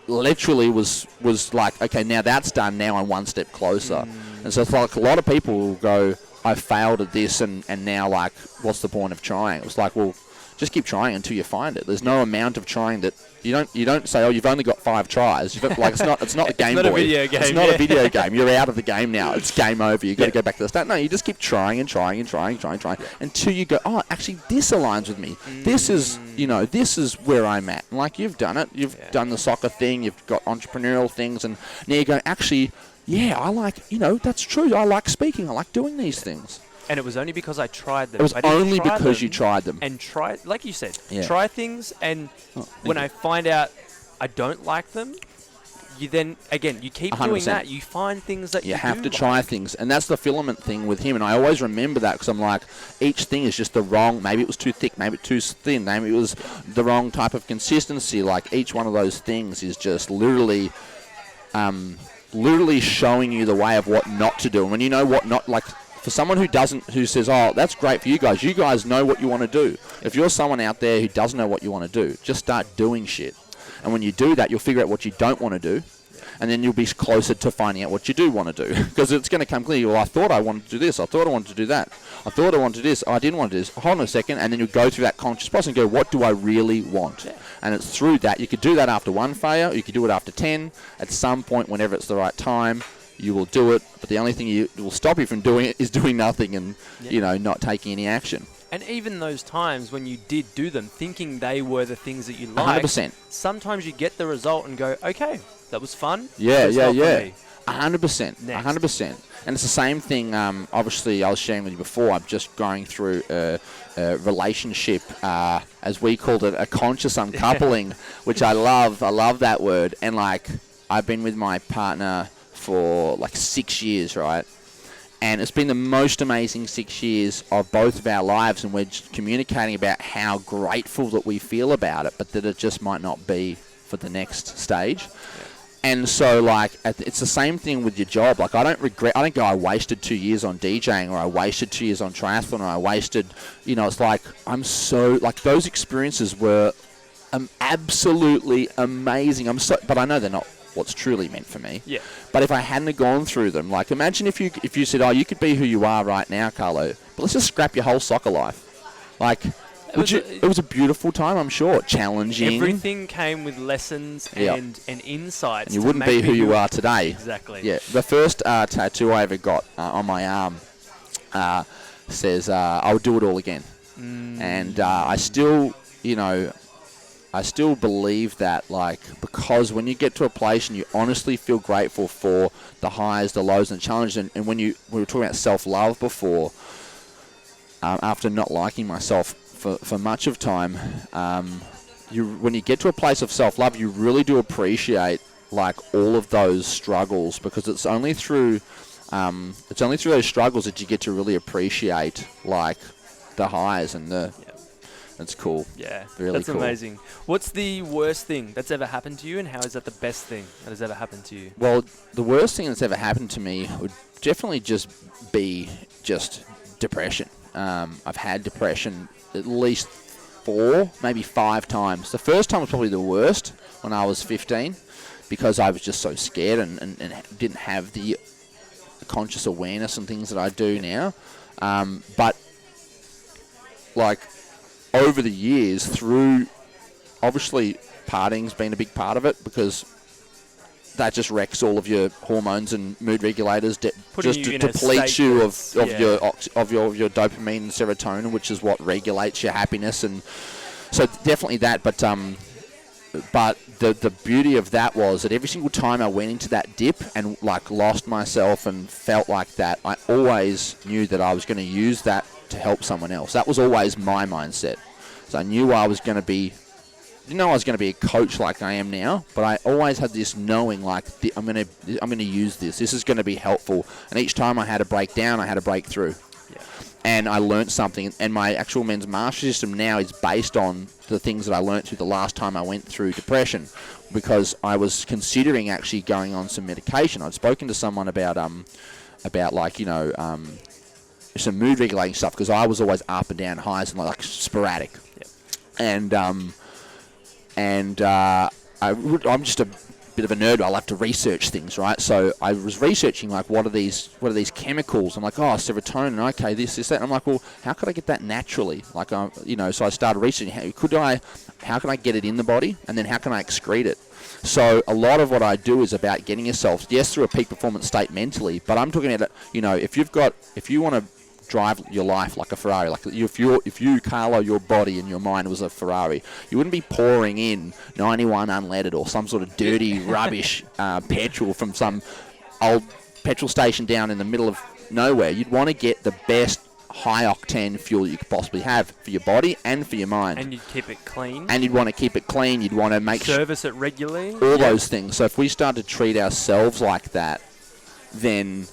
literally was like, okay, now that's done, now I'm one step closer. And so it's like a lot of people will go, I failed at this, and now, like, what's the point of trying? It was like, well, just keep trying until you find it. There's no amount of trying that you don't say, oh, you've only got 5 tries. Like, it's not the Game Boy. It's not a video game. It's not a video game. You're out of the game now. It's game over. You've got to go back to the start. No, you just keep trying and trying and trying until you go, oh, actually, this aligns with me. This is, this is where I'm at. And, like, you've done it. You've done the soccer thing. You've got entrepreneurial things, and now you go, actually, yeah, I like, that's true. I like speaking. I like doing these things. And it was only because I tried them. It was only because you tried them. And try, like you said, try things, and when I find out I don't like them, you then, again, you keep 100%. doing that. You find things that you have to like. try things. And that's the filament thing with him. And I always remember that because I'm like, each thing is just the wrong, maybe it was too thick, maybe too thin, maybe it was the wrong type of consistency. Like, each one of those things is just literally showing you the way of what not to do. And when you know what not, like, for someone who says, oh, that's great for you guys know what you want to do. If you're someone out there who doesn't know what you want to do, just start doing shit. And when you do that, you'll figure out what you don't want to do, and then you'll be closer to finding out what you do want to do. Because it's going to come clear. Well, I thought I wanted to do this. I thought I wanted to do that. I thought I wanted to do this. Oh, I didn't want to do this. Hold on a second. And then you go through that conscious process and go, what do I really want? Yeah. And it's through that. You could do that after 1 failure. You could do it after 10. At some point, whenever it's the right time, you will do it. But the only thing you will stop you from doing it is doing nothing and, not taking any action. And even those times when you did do them, thinking they were the things that you liked, 100%. Sometimes you get the result and go, okay, that was fun. Yeah. 100%. 100%. And it's the same thing, obviously, I was sharing with you before. I'm just going through a relationship, as we called it, a conscious uncoupling, which I love. I love that word. And, like, I've been with my partner for, like, 6 years, right? And it's been the most amazing 6 years of both of our lives, and we're just communicating about how grateful that we feel about it, but that it just might not be for the next stage. Yeah. And so, like, it's the same thing with your job. Like, I don't go, I wasted 2 years on DJing, or I wasted 2 years on triathlon, or I wasted, it's like, I'm so, like, those experiences were absolutely amazing. But I know they're not what's truly meant for me. Yeah. But if I hadn't gone through them, like, imagine if you said, oh, you could be who you are right now, Carlo, but let's just scrap your whole soccer life. Like, it was a beautiful time, I'm sure. Challenging. Everything came with lessons and insights. And you wouldn't be who you are today. Exactly. Yeah. The first tattoo I ever got on my arm says, I'll do it all again. And I still, I still believe that, like, because when you get to a place and you honestly feel grateful for the highs, the lows, and the challenges, and when we were talking about self-love before, after not liking myself for much of time, when you get to a place of self-love, you really do appreciate, like, all of those struggles, because it's only through those struggles that you get to really appreciate, like, the highs and the... That's cool. Yeah, really that's cool. Amazing. What's the worst thing that's ever happened to you, and how is that the best thing that has ever happened to you? Well, the worst thing that's ever happened to me would definitely just be depression. I've had depression at least 4, maybe 5 times. The first time was probably the worst, when I was 15, because I was just so scared and didn't have the conscious awareness and things that I do now. But like, over the years, through, obviously, partying's been a big part of it because that just wrecks all of your hormones and mood regulators, just depletes you of your dopamine and serotonin, which is what regulates your happiness, and so definitely that. But the beauty of that was that every single time I went into that dip and like lost myself and felt like that, I always knew that I was going to use that to help someone else. That was always my mindset. So I knew I was going to be. Didn't know I was going to be a coach like I am now, but I always had this knowing, like, I'm going to use this. This is going to be helpful. And each time I had a breakdown, I had a breakthrough. Yeah. And I learned something. And my actual men's mastery system now is based on the things that I learned through the last time I went through depression, because I was considering actually going on some medication. I'd spoken to someone about like, some mood regulating stuff, because I was always up and down highs and like sporadic. Yeah. And I'm just a bit of a nerd. I love to research things, right? So I was researching, like, what are these chemicals? I'm like, oh, serotonin, okay, this, that. And I'm like, well, how could I get that naturally? Like, so I started researching, how can I get it in the body? And then how can I excrete it? So a lot of what I do is about getting yourself, yes, through a peak performance state mentally, but I'm talking about, if you want to drive your life like a Ferrari, like if you, Carlo, your body and your mind was a Ferrari, you wouldn't be pouring in 91 unleaded or some sort of dirty rubbish petrol from some old petrol station down in the middle of nowhere. You'd want to get the best high octane fuel you could possibly have for your body and for your mind. And you'd keep it clean. And you'd want to keep it clean. You'd want to make service it regularly. All those things. So if we start to treat ourselves like that, then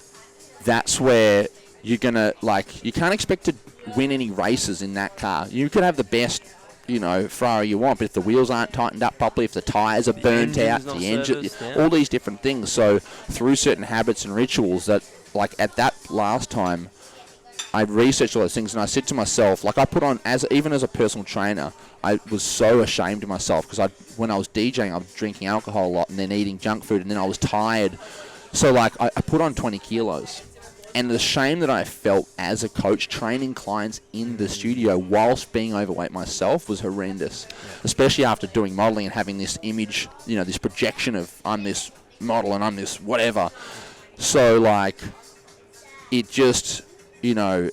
that's where you're going to, like, you can't expect to win any races in that car. You could have the best, Ferrari you want, but if the wheels aren't tightened up properly, if the tyres are burnt out, the engine, all these different things. So through certain habits and rituals that, like, at that last time, I researched all those things, and I said to myself, like, I put on, even as a personal trainer, I was so ashamed of myself, because when I was DJing, I was drinking alcohol a lot and then eating junk food, and then I was tired. So, like, I put on 20 kilos. And the shame that I felt as a coach training clients in the studio whilst being overweight myself was horrendous, especially after doing modeling and having this image, this projection of I'm this model and I'm this whatever. So, like, it just, the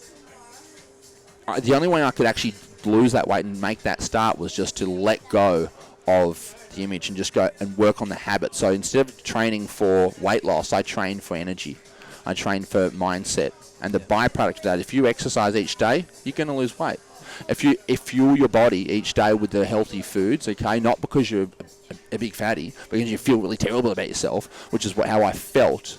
only way I could actually lose that weight and make that start was just to let go of the image and just go and work on the habit. So instead of training for weight loss, I trained for energy. I train for mindset, and the byproduct of that, if you exercise each day, you're going to lose weight. If you fuel your body each day with the healthy foods, okay, not because you're a big fatty, because you feel really terrible about yourself, which is how I felt.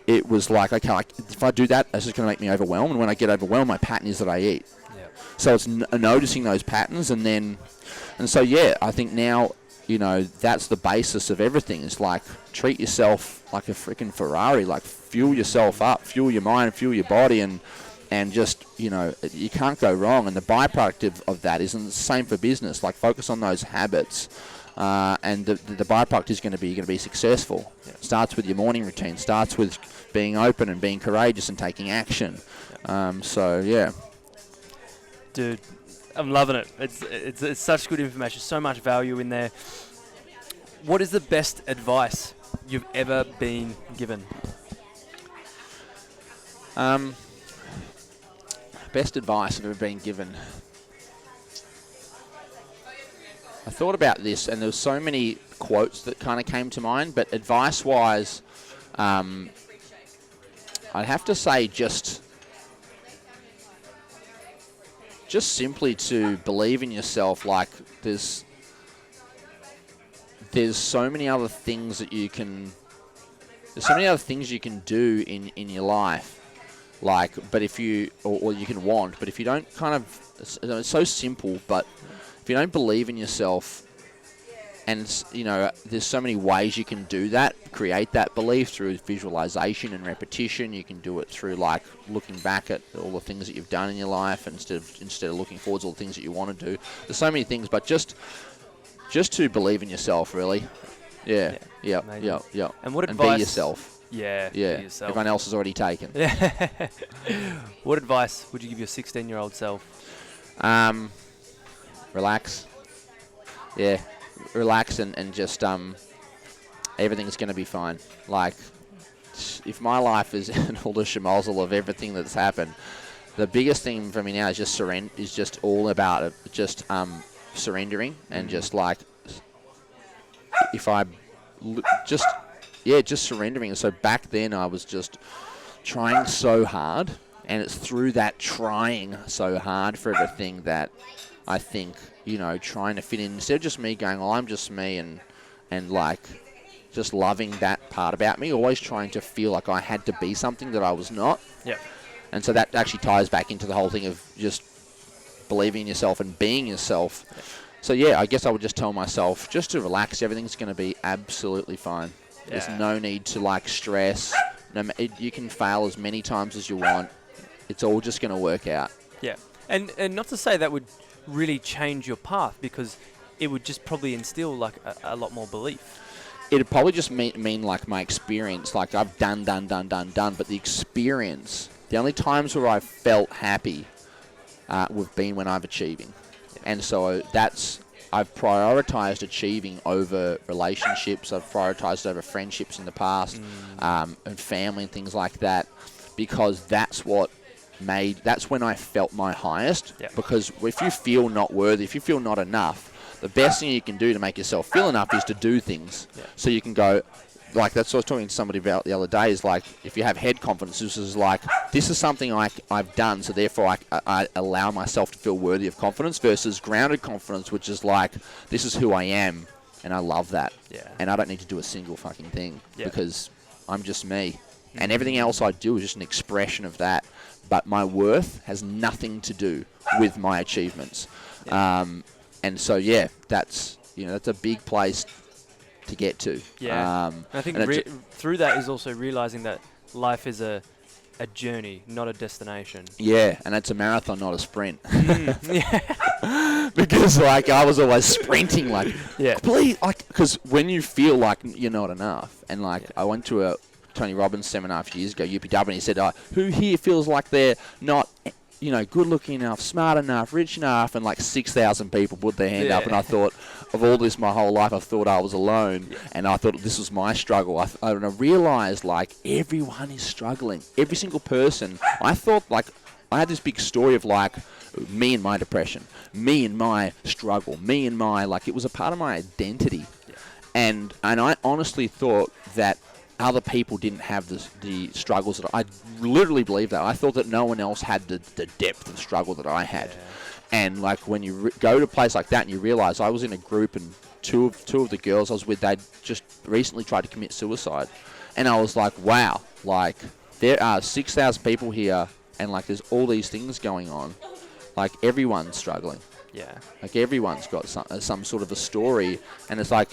It was like, okay, if I do that, it's just going to make me overwhelmed, and when I get overwhelmed, my pattern is that I eat. Yeah. So it's noticing those patterns, and so I think now, that's the basis of everything. It's like, treat yourself like a freaking Ferrari, like, fuel yourself up, fuel your mind, fuel your body, and just, you can't go wrong. And the byproduct of that isn't the same for business. Like, focus on those habits, and the byproduct is going to be successful. Yeah. Starts with your morning routine, starts with being open and being courageous and taking action. Yeah. Dude, I'm loving it. It's such good information, so much value in there. What is the best advice you've ever been given? Best advice I've ever been given. I thought about this, and there were so many quotes that kind of came to mind, but advice-wise, I'd have to say just simply to believe in yourself. Like, there's so many other things that you can do in your life, like, but if you or you can want, but if you don't it's so simple, but if you don't believe in yourself, and there's so many ways you can do that, create that belief through visualization and repetition. You can do it through, like, looking back at all the things that you've done in your life instead of looking forwards to all the things that you want to do. There's so many things, but just to believe in yourself, really. Yeah. And what advice? Be yourself. Yeah. Be yourself. Everyone else is already taken. What advice would you give your 16-year-old self? Relax. Yeah, relax and just everything's going to be fine. Like, if my life is all the schmozzle of everything that's happened, the biggest thing for me now is just surrender. Is just all about it. Just surrendering and just like, if I just surrendering. So back then I was just trying so hard, and it's through that trying so hard for everything that I think, trying to fit in, instead of just me going, oh, I'm just me, and like just loving that part about me, always trying to feel like I had to be something that I was not. Yeah. And so that actually ties back into the whole thing of just believing in yourself and being yourself. Yeah. So yeah, I guess I would just tell myself just to relax. Everything's going to be absolutely fine. Yeah. There's no need to like stress. You can fail as many times as you want. It's all just going to work out. Yeah. And not to say that would really change your path, because it would just probably instill like a lot more belief. It'd probably just mean like my experience, like I've done, but the experience, the only times where I've felt happy have been when I've achieving. Yeah. And so I've prioritized achieving over relationships. I've prioritized over friendships in the past, and family and things like that, because that's when I felt my highest. Yeah. Because if you feel not worthy, if you feel not enough, the best thing you can do to make yourself feel enough is to do things. Yeah. So you can go, like that's what I was talking to somebody about the other day, is like, if you have head confidence, this is like, this is something I've done, so therefore I allow myself to feel worthy of confidence, versus grounded confidence, which is like, this is who I am, and I love that. Yeah. And I don't need to do a single fucking thing, because I'm just me. And everything else I do is just an expression of that. But my worth has nothing to do with my achievements. Yeah. And so, yeah, that's a big place to get to. Yeah. I think through that is also realizing that life is a journey, not a destination. Yeah, and it's a marathon, not a sprint. Yeah. Because, like, I was always sprinting, like, please, like, because when you feel like you're not enough, and, like, I went to a Tony Robbins seminar a few years ago, UPW, and he said, who here feels like they're not, good looking enough, smart enough, rich enough, and like 6,000 people put their hand up, and I thought, of all this my whole life, I thought I was alone, and I thought this was my struggle. And I realized, like, everyone is struggling. Every single person. I thought, like, I had this big story of, like, me and my depression, me and my struggle, me and my, like, it was a part of my identity. Yeah. And I honestly thought that other people didn't have the struggles that I literally believe that. I thought that no one else had the depth of struggle that I had. Yeah. And like when you go to a place like that and you realize, I was in a group and two of the girls I was with, they'd just recently tried to commit suicide. And I was like, wow, like there are 6,000 people here and like there's all these things going on. Like everyone's struggling. Yeah. Like everyone's got some sort of a story, and it's like,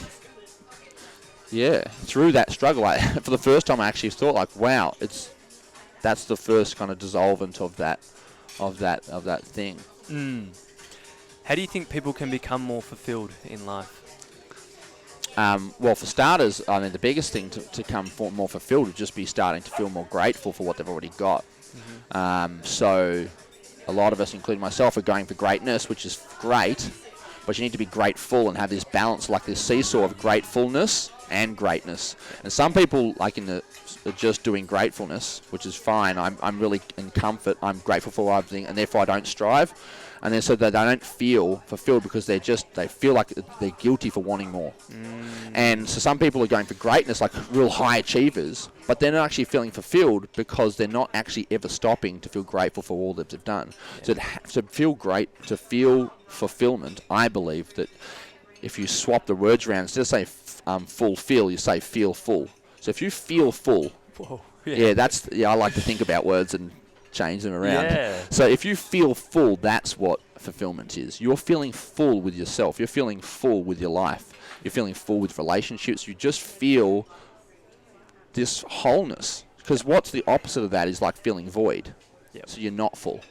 yeah, through that struggle, for the first time I actually thought, like, wow, that's the first kind of dissolvent of that thing. How do you think people can become more fulfilled in life? Well, for starters, I mean, the biggest thing to come more fulfilled would just be starting to feel more grateful for what they've already got. Mm-hmm. So a lot of us, including myself, are going for greatness, which is great, but you need to be grateful and have this balance, like this seesaw of gratefulness and greatness. And some people, like are just doing gratefulness, which is fine. I'm really in comfort. I'm grateful for everything, and therefore I don't strive. And then so that they don't feel fulfilled because they feel like they're guilty for wanting more. And so some people are going for greatness, like real high achievers, but they're not actually feeling fulfilled because they're not actually ever stopping to feel grateful for all that they've done. Yeah. So to feel great, to feel fulfillment, I believe that if you swap the words around, instead of saying fulfill, you say feel full. So if you feel full, whoa, I like to think about words and change them around. Yeah. So if you feel full, that's what fulfillment is. You're feeling full with yourself. You're feeling full with your life. You're feeling full with relationships. You just feel this wholeness. Because what's the opposite of that is like feeling void. Yep. So you're not full.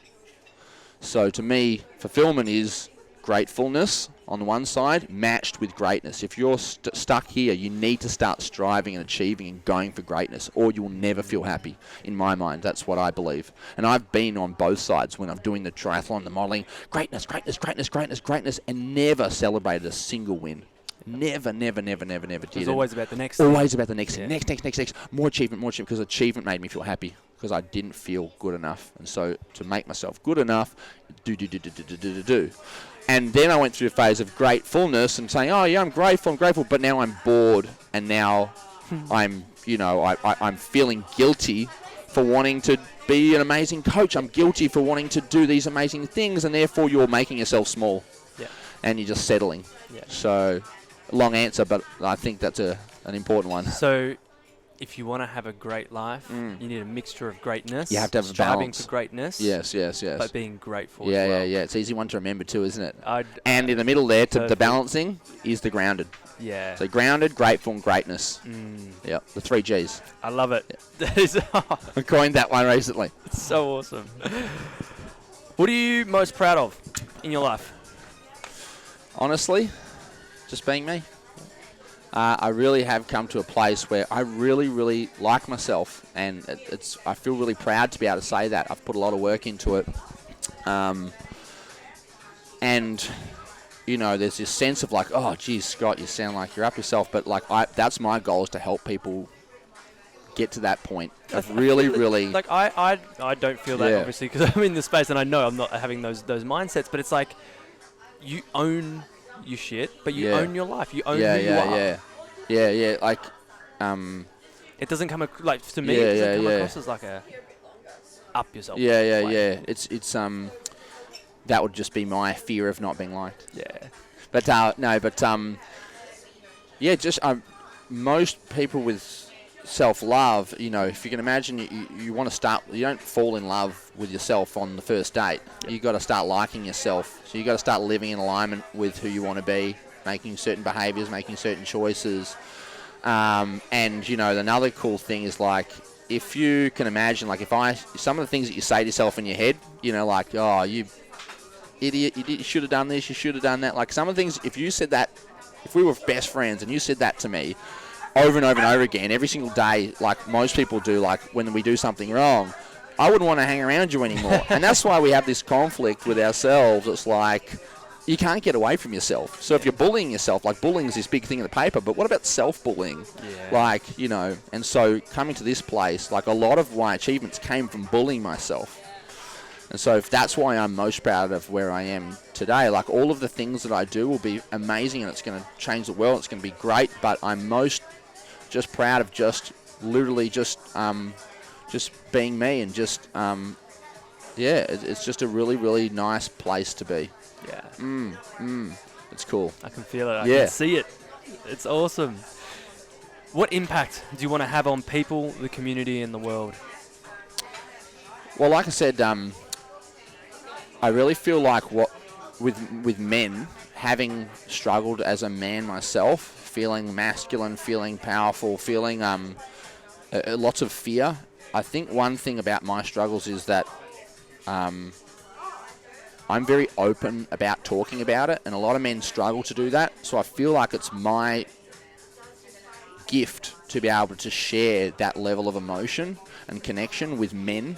So to me, fulfillment is gratefulness on the one side matched with greatness. If you're stuck here, you need to start striving and achieving and going for greatness, or you will never feel happy. In my mind, that's what I believe. And I've been on both sides when I'm doing the triathlon, the modelling, greatness, and never celebrated a single win. Never did. It's always about the next thing. Always about the next thing. Next. More achievement, because achievement made me feel happy, because I didn't feel good enough. And so to make myself good enough, do. And then I went through a phase of gratefulness and saying, oh, yeah, I'm grateful, but now I'm bored. And now I'm feeling guilty for wanting to be an amazing coach. I'm guilty for wanting to do these amazing things, and therefore you're making yourself small. Yeah. And you're just settling. Yeah. So, long answer, but I think that's an important one. So, if you want to have a great life, you need a mixture of greatness. You have to have a striving balance. for greatness. Yes. But being grateful Yeah, as well. yeah. It's an easy one to remember too, isn't it? And in the middle there, the balancing is the grounded. Yeah. So grounded, grateful, and greatness. Yep, the 3 Gs. I love it. Yeah. That is I coined that one recently. It's so awesome. What are you most proud of in your life? Honestly, just being me. I really have come to a place where I really, really like myself, and I feel really proud to be able to say that. I've put a lot of work into it, and there's this sense of like, oh, geez, Scott, you sound like you're up yourself, but like that's my goal, is to help people get to that point of really, really. Like I don't feel that obviously, because I'm in the space and I know I'm not having those mindsets, but it's like you own your shit, but you own your life. You own who you are. Yeah. Like, it doesn't come like to me. It doesn't come across as like a up yourself. Yeah. It's that would just be my fear of not being liked. Yeah. But just most people with self-love, if you can imagine, you want to start. You don't fall in love with yourself on the first date. Yep. You got to start liking yourself. So you got to start living in alignment with who you want to be, making certain behaviours, making certain choices. And another cool thing is like, if you can imagine, like some of the things that you say to yourself in your head, like, oh, you idiot, you should have done this, you should have done that. Like some of the things, if you said that, if we were best friends and you said that to me over and over and over again, every single day, like most people do, like when we do something wrong, I wouldn't want to hang around you anymore. And that's why we have this conflict with ourselves. It's like, you can't get away from yourself. So if you're bullying yourself, like bullying is this big thing in the paper, but what about self-bullying? Yeah. Like, and so coming to this place, like a lot of my achievements came from bullying myself. And so if that's why I'm most proud of where I am today. Like all of the things that I do will be amazing, and it's going to change the world. It's going to be great, but I'm most just proud of just literally just being me, and just it's just a really, really nice place to be. Yeah. It's cool. I can feel it. I can see it. It's awesome. What impact do you want to have on people, the community, and the world? Well, like I said, I really feel like with men, having struggled as a man myself, feeling masculine, feeling powerful, feeling lots of fear. I think one thing about my struggles is that I'm very open about talking about it, and a lot of men struggle to do that. So I feel like it's my gift to be able to share that level of emotion and connection with men,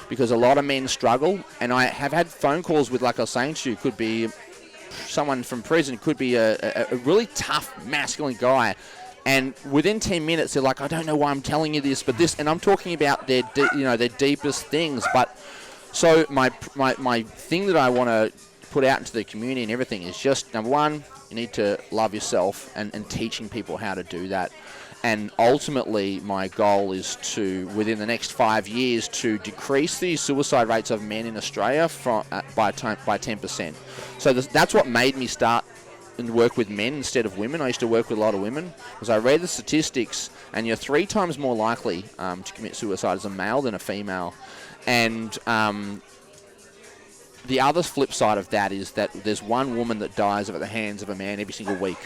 because a lot of men struggle. And I have had phone calls with, like I was saying to you, could be someone from prison, could be a really tough masculine guy, and within 10 minutes they're like, I don't know why I'm telling you this, but this, and I'm talking about their deepest things. But so my thing that I want to put out into the community and everything is just, number one, you need to love yourself, and teaching people how to do that. And ultimately, my goal is to, within the next 5 years, to decrease the suicide rates of men in Australia by 10%. So that's what made me start and work with men instead of women. I used to work with a lot of women, because I read the statistics, and you're 3 times more likely to commit suicide as a male than a female. And the other flip side of that is that there's one woman that dies at the hands of a man every single week.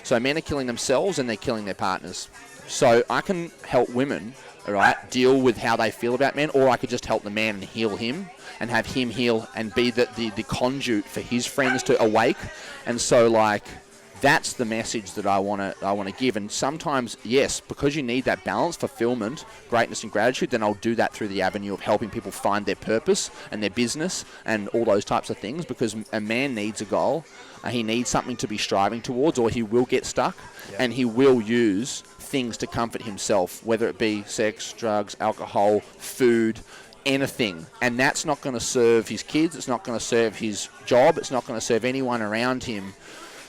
So men are killing themselves and they're killing their partners. So I can help women all right, deal with how they feel about men, or I could just help the man and heal him and have him heal and be the conduit for his friends to awake. And so, like, that's the message that I want to give. And sometimes, yes, because you need that balance, fulfillment, greatness and gratitude, then I'll do that through the avenue of helping people find their purpose and their business and all those types of things, because a man needs a goal. He needs something to be striving towards, or he will get stuck, and he will use things to comfort himself, whether it be sex, drugs, alcohol, food, anything. And that's not going to serve his kids. It's not going to serve his job. It's not going to serve anyone around him.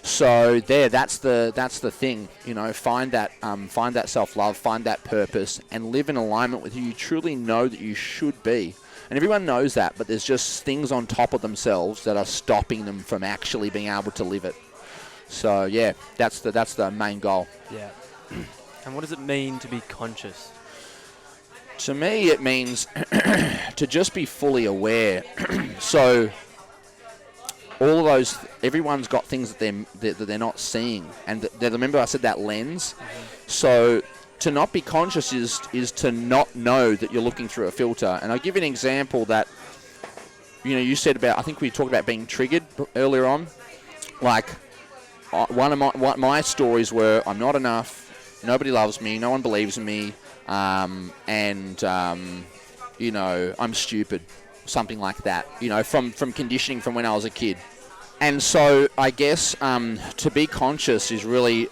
So that's the thing, you know. Find that self-love, find that purpose, and live in alignment with who you truly know that you should be. And everyone knows that, but there's just things on top of themselves that are stopping them from actually being able to live it. So yeah, that's the main goal. Yeah. And what does it mean to be conscious? To me, it means to just be fully aware. So all of those, everyone's got things that they're not seeing, and remember I said that lens. So to not be conscious is to not know that you're looking through a filter. And I'll give you an example that, you know, you said about, I think we talked about being triggered earlier on. Like, one of my stories were, I'm not enough, nobody loves me, no one believes in me, you know, I'm stupid, something like that, you know, from conditioning from when I was a kid. And so I guess to be conscious is really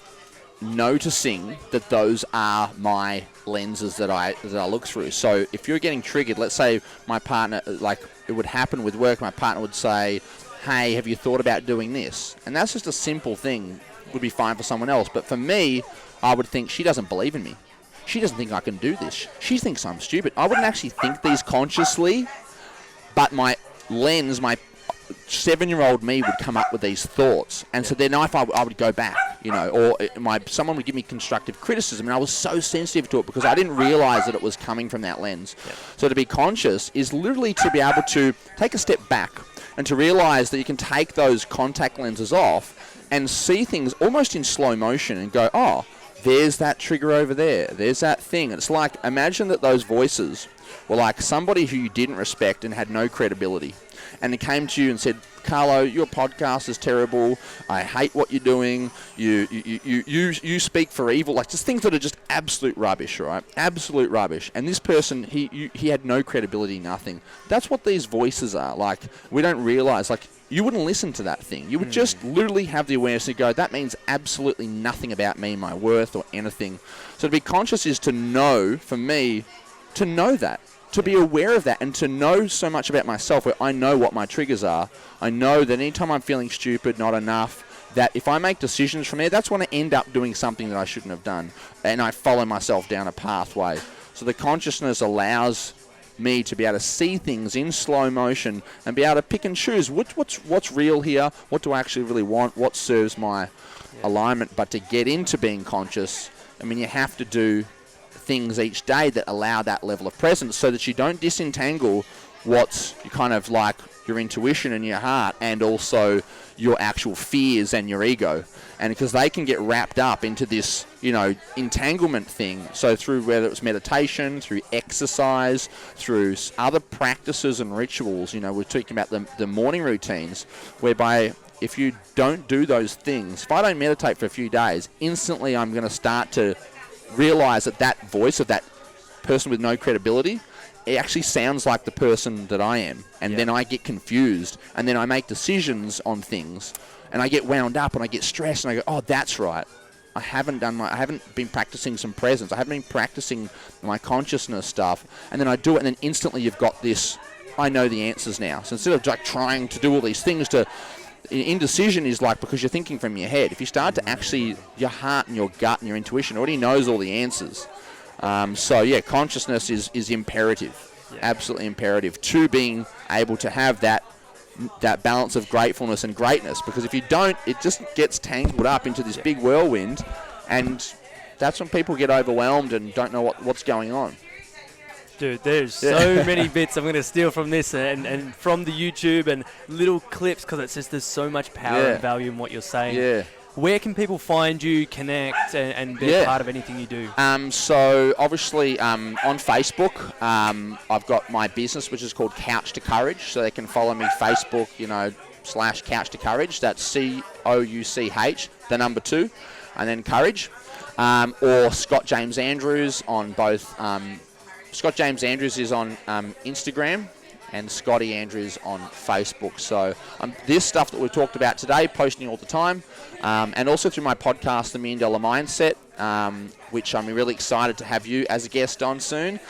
noticing that those are my lenses that I look through. So if you're getting triggered, let's say my partner, like it would happen with work, my partner would say, hey, have you thought about doing this? And that's just a simple thing, would be fine for someone else. But for me, I would think, she doesn't believe in me. She doesn't think I can do this. She thinks I'm stupid. I wouldn't actually think these consciously, but my lens, my 7-year-old me would come up with these thoughts. And so then I would go back, you know, or someone would give me constructive criticism, and I was so sensitive to it because I didn't realize that it was coming from that lens. Yeah. So to be conscious is literally to be able to take a step back and to realize that you can take those contact lenses off and see things almost in slow motion and go, oh, there's that trigger over there. There's that thing. It's like, imagine that those voices were like somebody who you didn't respect and had no credibility. And they came to you and said, Carlo, your podcast is terrible. I hate what you're doing. You speak for evil. Like, just things that are just absolute rubbish, right? Absolute rubbish. And this person, he had no credibility, nothing. That's what these voices are. Like, we don't realize, like, you wouldn't listen to that thing. You would just literally have the awareness to go, that means absolutely nothing about me, my worth, or anything. So to be conscious is to know, for me, to know that. To be aware of that and to know so much about myself where I know what my triggers are. I know that anytime I'm feeling stupid, not enough, that if I make decisions from there, that's when I end up doing something that I shouldn't have done. And I follow myself down a pathway. So the consciousness allows me to be able to see things in slow motion and be able to pick and choose what's real here, what do I actually really want, what serves my alignment. But to get into being conscious, I mean, you have to do things each day that allow that level of presence so that you don't disentangle what's kind of like your intuition and your heart and also your actual fears and your ego. And because they can get wrapped up into this, you know, entanglement thing. So through whether it's meditation, through exercise, through other practices and rituals, you know, we're talking about the morning routines, whereby if you don't do those things, if I don't meditate for a few days, instantly I'm going to start to realize that voice of that person with no credibility, it actually sounds like the person that I am. And then I get confused. And then I make decisions on things. And I get wound up and I get stressed. And I go, oh, that's right. I haven't been practicing some presence. I haven't been practicing my consciousness stuff. And then I do it, and then instantly you've got this, I know the answers now. So instead of like trying to do all these things to... Indecision is like because you're thinking from your head. If you start to actually, your heart and your gut and your intuition already knows all the answers. So yeah, consciousness is imperative, absolutely imperative to being able to have that balance of gratefulness and greatness. Because if you don't, it just gets tangled up into this big whirlwind, and that's when people get overwhelmed and don't know what's going on. Dude, there's so many bits I'm going to steal from this and from the YouTube and little clips, because it's just there's so much power and value in what you're saying. Yeah. where can people find you, connect, and be a part of anything you do? So obviously on Facebook, I've got my business, which is called Couch to Courage. So they can follow me Facebook, /Couch to Courage. That's COUCH, the number 2, and then Courage. Or Scott James Andrews on both. Scott James Andrews is on Instagram, and Scotty Andrews on Facebook. So this stuff that we've talked about today, posting all the time, and also through my podcast, The $1 Million Mindset, which I'm really excited to have you as a guest on soon.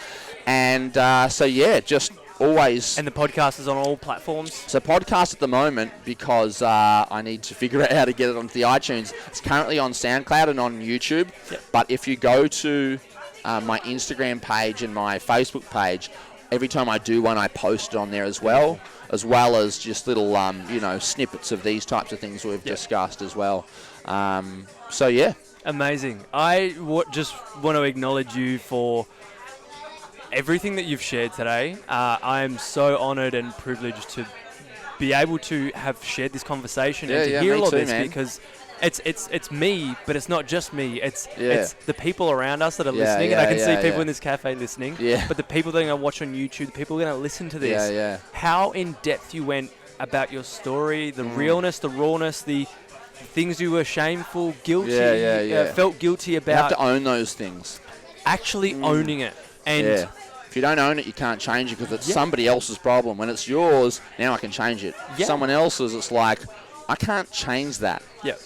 And just always. And the podcast is on all platforms? So podcast at the moment, because I need to figure out how to get it onto the iTunes. It's currently on SoundCloud and on YouTube. Yep. But if you go to my Instagram page and my Facebook page, every time I do one, I post it on there as well as just little, snippets of these types of things we've discussed as well. Amazing. I just want to acknowledge you for everything that you've shared today. I am so honoured and privileged to be able to have shared this conversation and to hear all of this, man. Because it's me, but it's not just me. It's the people around us that are listening, and I can see people in this cafe listening. Yeah. But the people that are going to watch on YouTube, the people that are going to listen to this, how in depth you went about your story, the realness, the rawness, the things you were shameful, guilty, felt guilty about. You have to own those things. Actually owning it. And if you don't own it, you can't change it, because it's somebody else's problem. When it's yours, now I can change it. Someone else's, it's like, I can't change that. Yeah.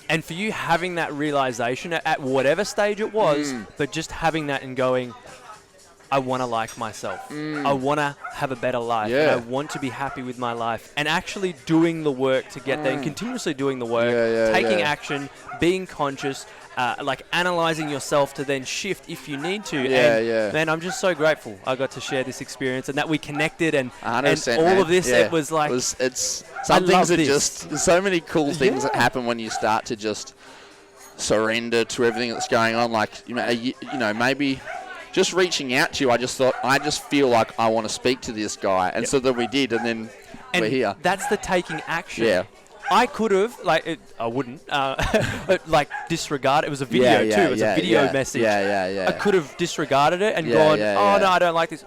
And for you having that realization at whatever stage it was, but just having that and going, I want to like myself. I want to have a better life. And I want to be happy with my life. And actually doing the work to get there, and continuously doing the work, taking action, being conscious, analyzing yourself to then shift if you need to. Man, I'm just so grateful I got to share this experience and that we connected and all of this. It was like, it's some things are just, there's so many cool things that happen when you start to just surrender to everything that's going on. Like, maybe just reaching out to you, I just feel like I want to speak to this guy. And so then we did, and then we're here. That's the taking action. Yeah. I could have, I wouldn't, disregard it. It was a video too. It was a video message. I could have disregarded it and gone, no, I don't like this.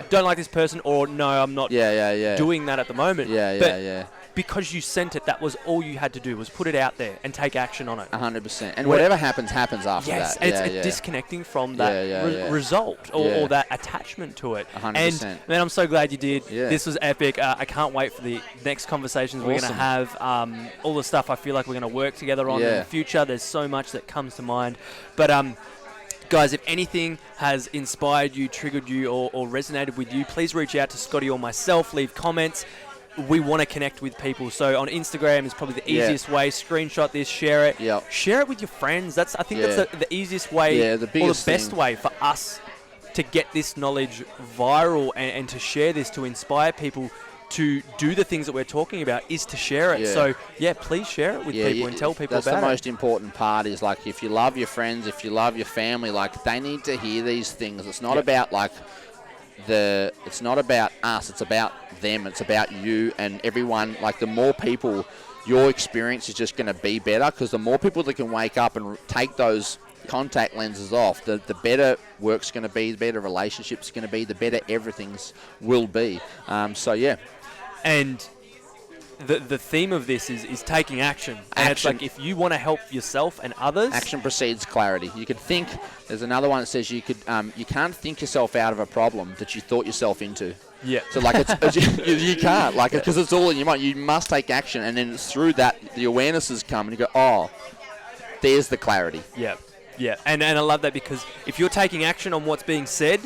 Don't like this person, or no, I'm not doing that at the moment. But because you sent it, that was all you had to do, was put it out there and take action on it. 100%. And whatever happens after that. It's disconnecting from that result or that attachment to it. 100%. And man, I'm so glad you did. This was epic. I can't wait for the next conversations we're going to have. All the stuff I feel like we're going to work together on in the future. There's so much that comes to mind. But guys, if anything has inspired you, triggered you, or resonated with you, please reach out to Scotty or myself. Leave comments. We want to connect with people. So on Instagram is probably the easiest way. Screenshot this, share it. Share it with your friends. I think that's the easiest way, the best way for us to get this knowledge viral and to share this, to inspire people to do the things that we're talking about, is to share it. So please share it with people and tell people about it. That's the most important part, is like, if you love your friends, if you love your family, like, they need to hear these things. It's not about it's not about us, it's about them, it's about you and everyone. Like, the more people, your experience is just going to be better, because the more people that can wake up and take those contact lenses off, the better work's going to be, the better relationships going to be, the better everything's will be. And the theme of this is taking action. And it's like, if you want to help yourself and others, action precedes clarity. You could think, there's another one that says you can't think yourself out of a problem that you thought yourself into. Yeah. So you can't, because it's all in your mind. You must take action, and then it's through that the awarenesses come, and you go, oh, there's the clarity. Yeah. Yeah. And I love that, because if you're taking action on what's being said,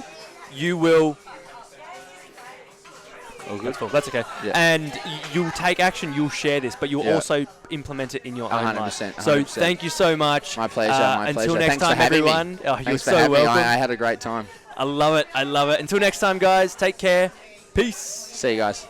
you will. That's cool. That's okay. Yeah. And you'll take action, you'll share this, but you'll also implement it in your own life. 100%. So thank you so much. My pleasure. Until next time, everyone. You're so welcome. I had a great time. I love it. Until next time, guys, take care. Peace. See you guys.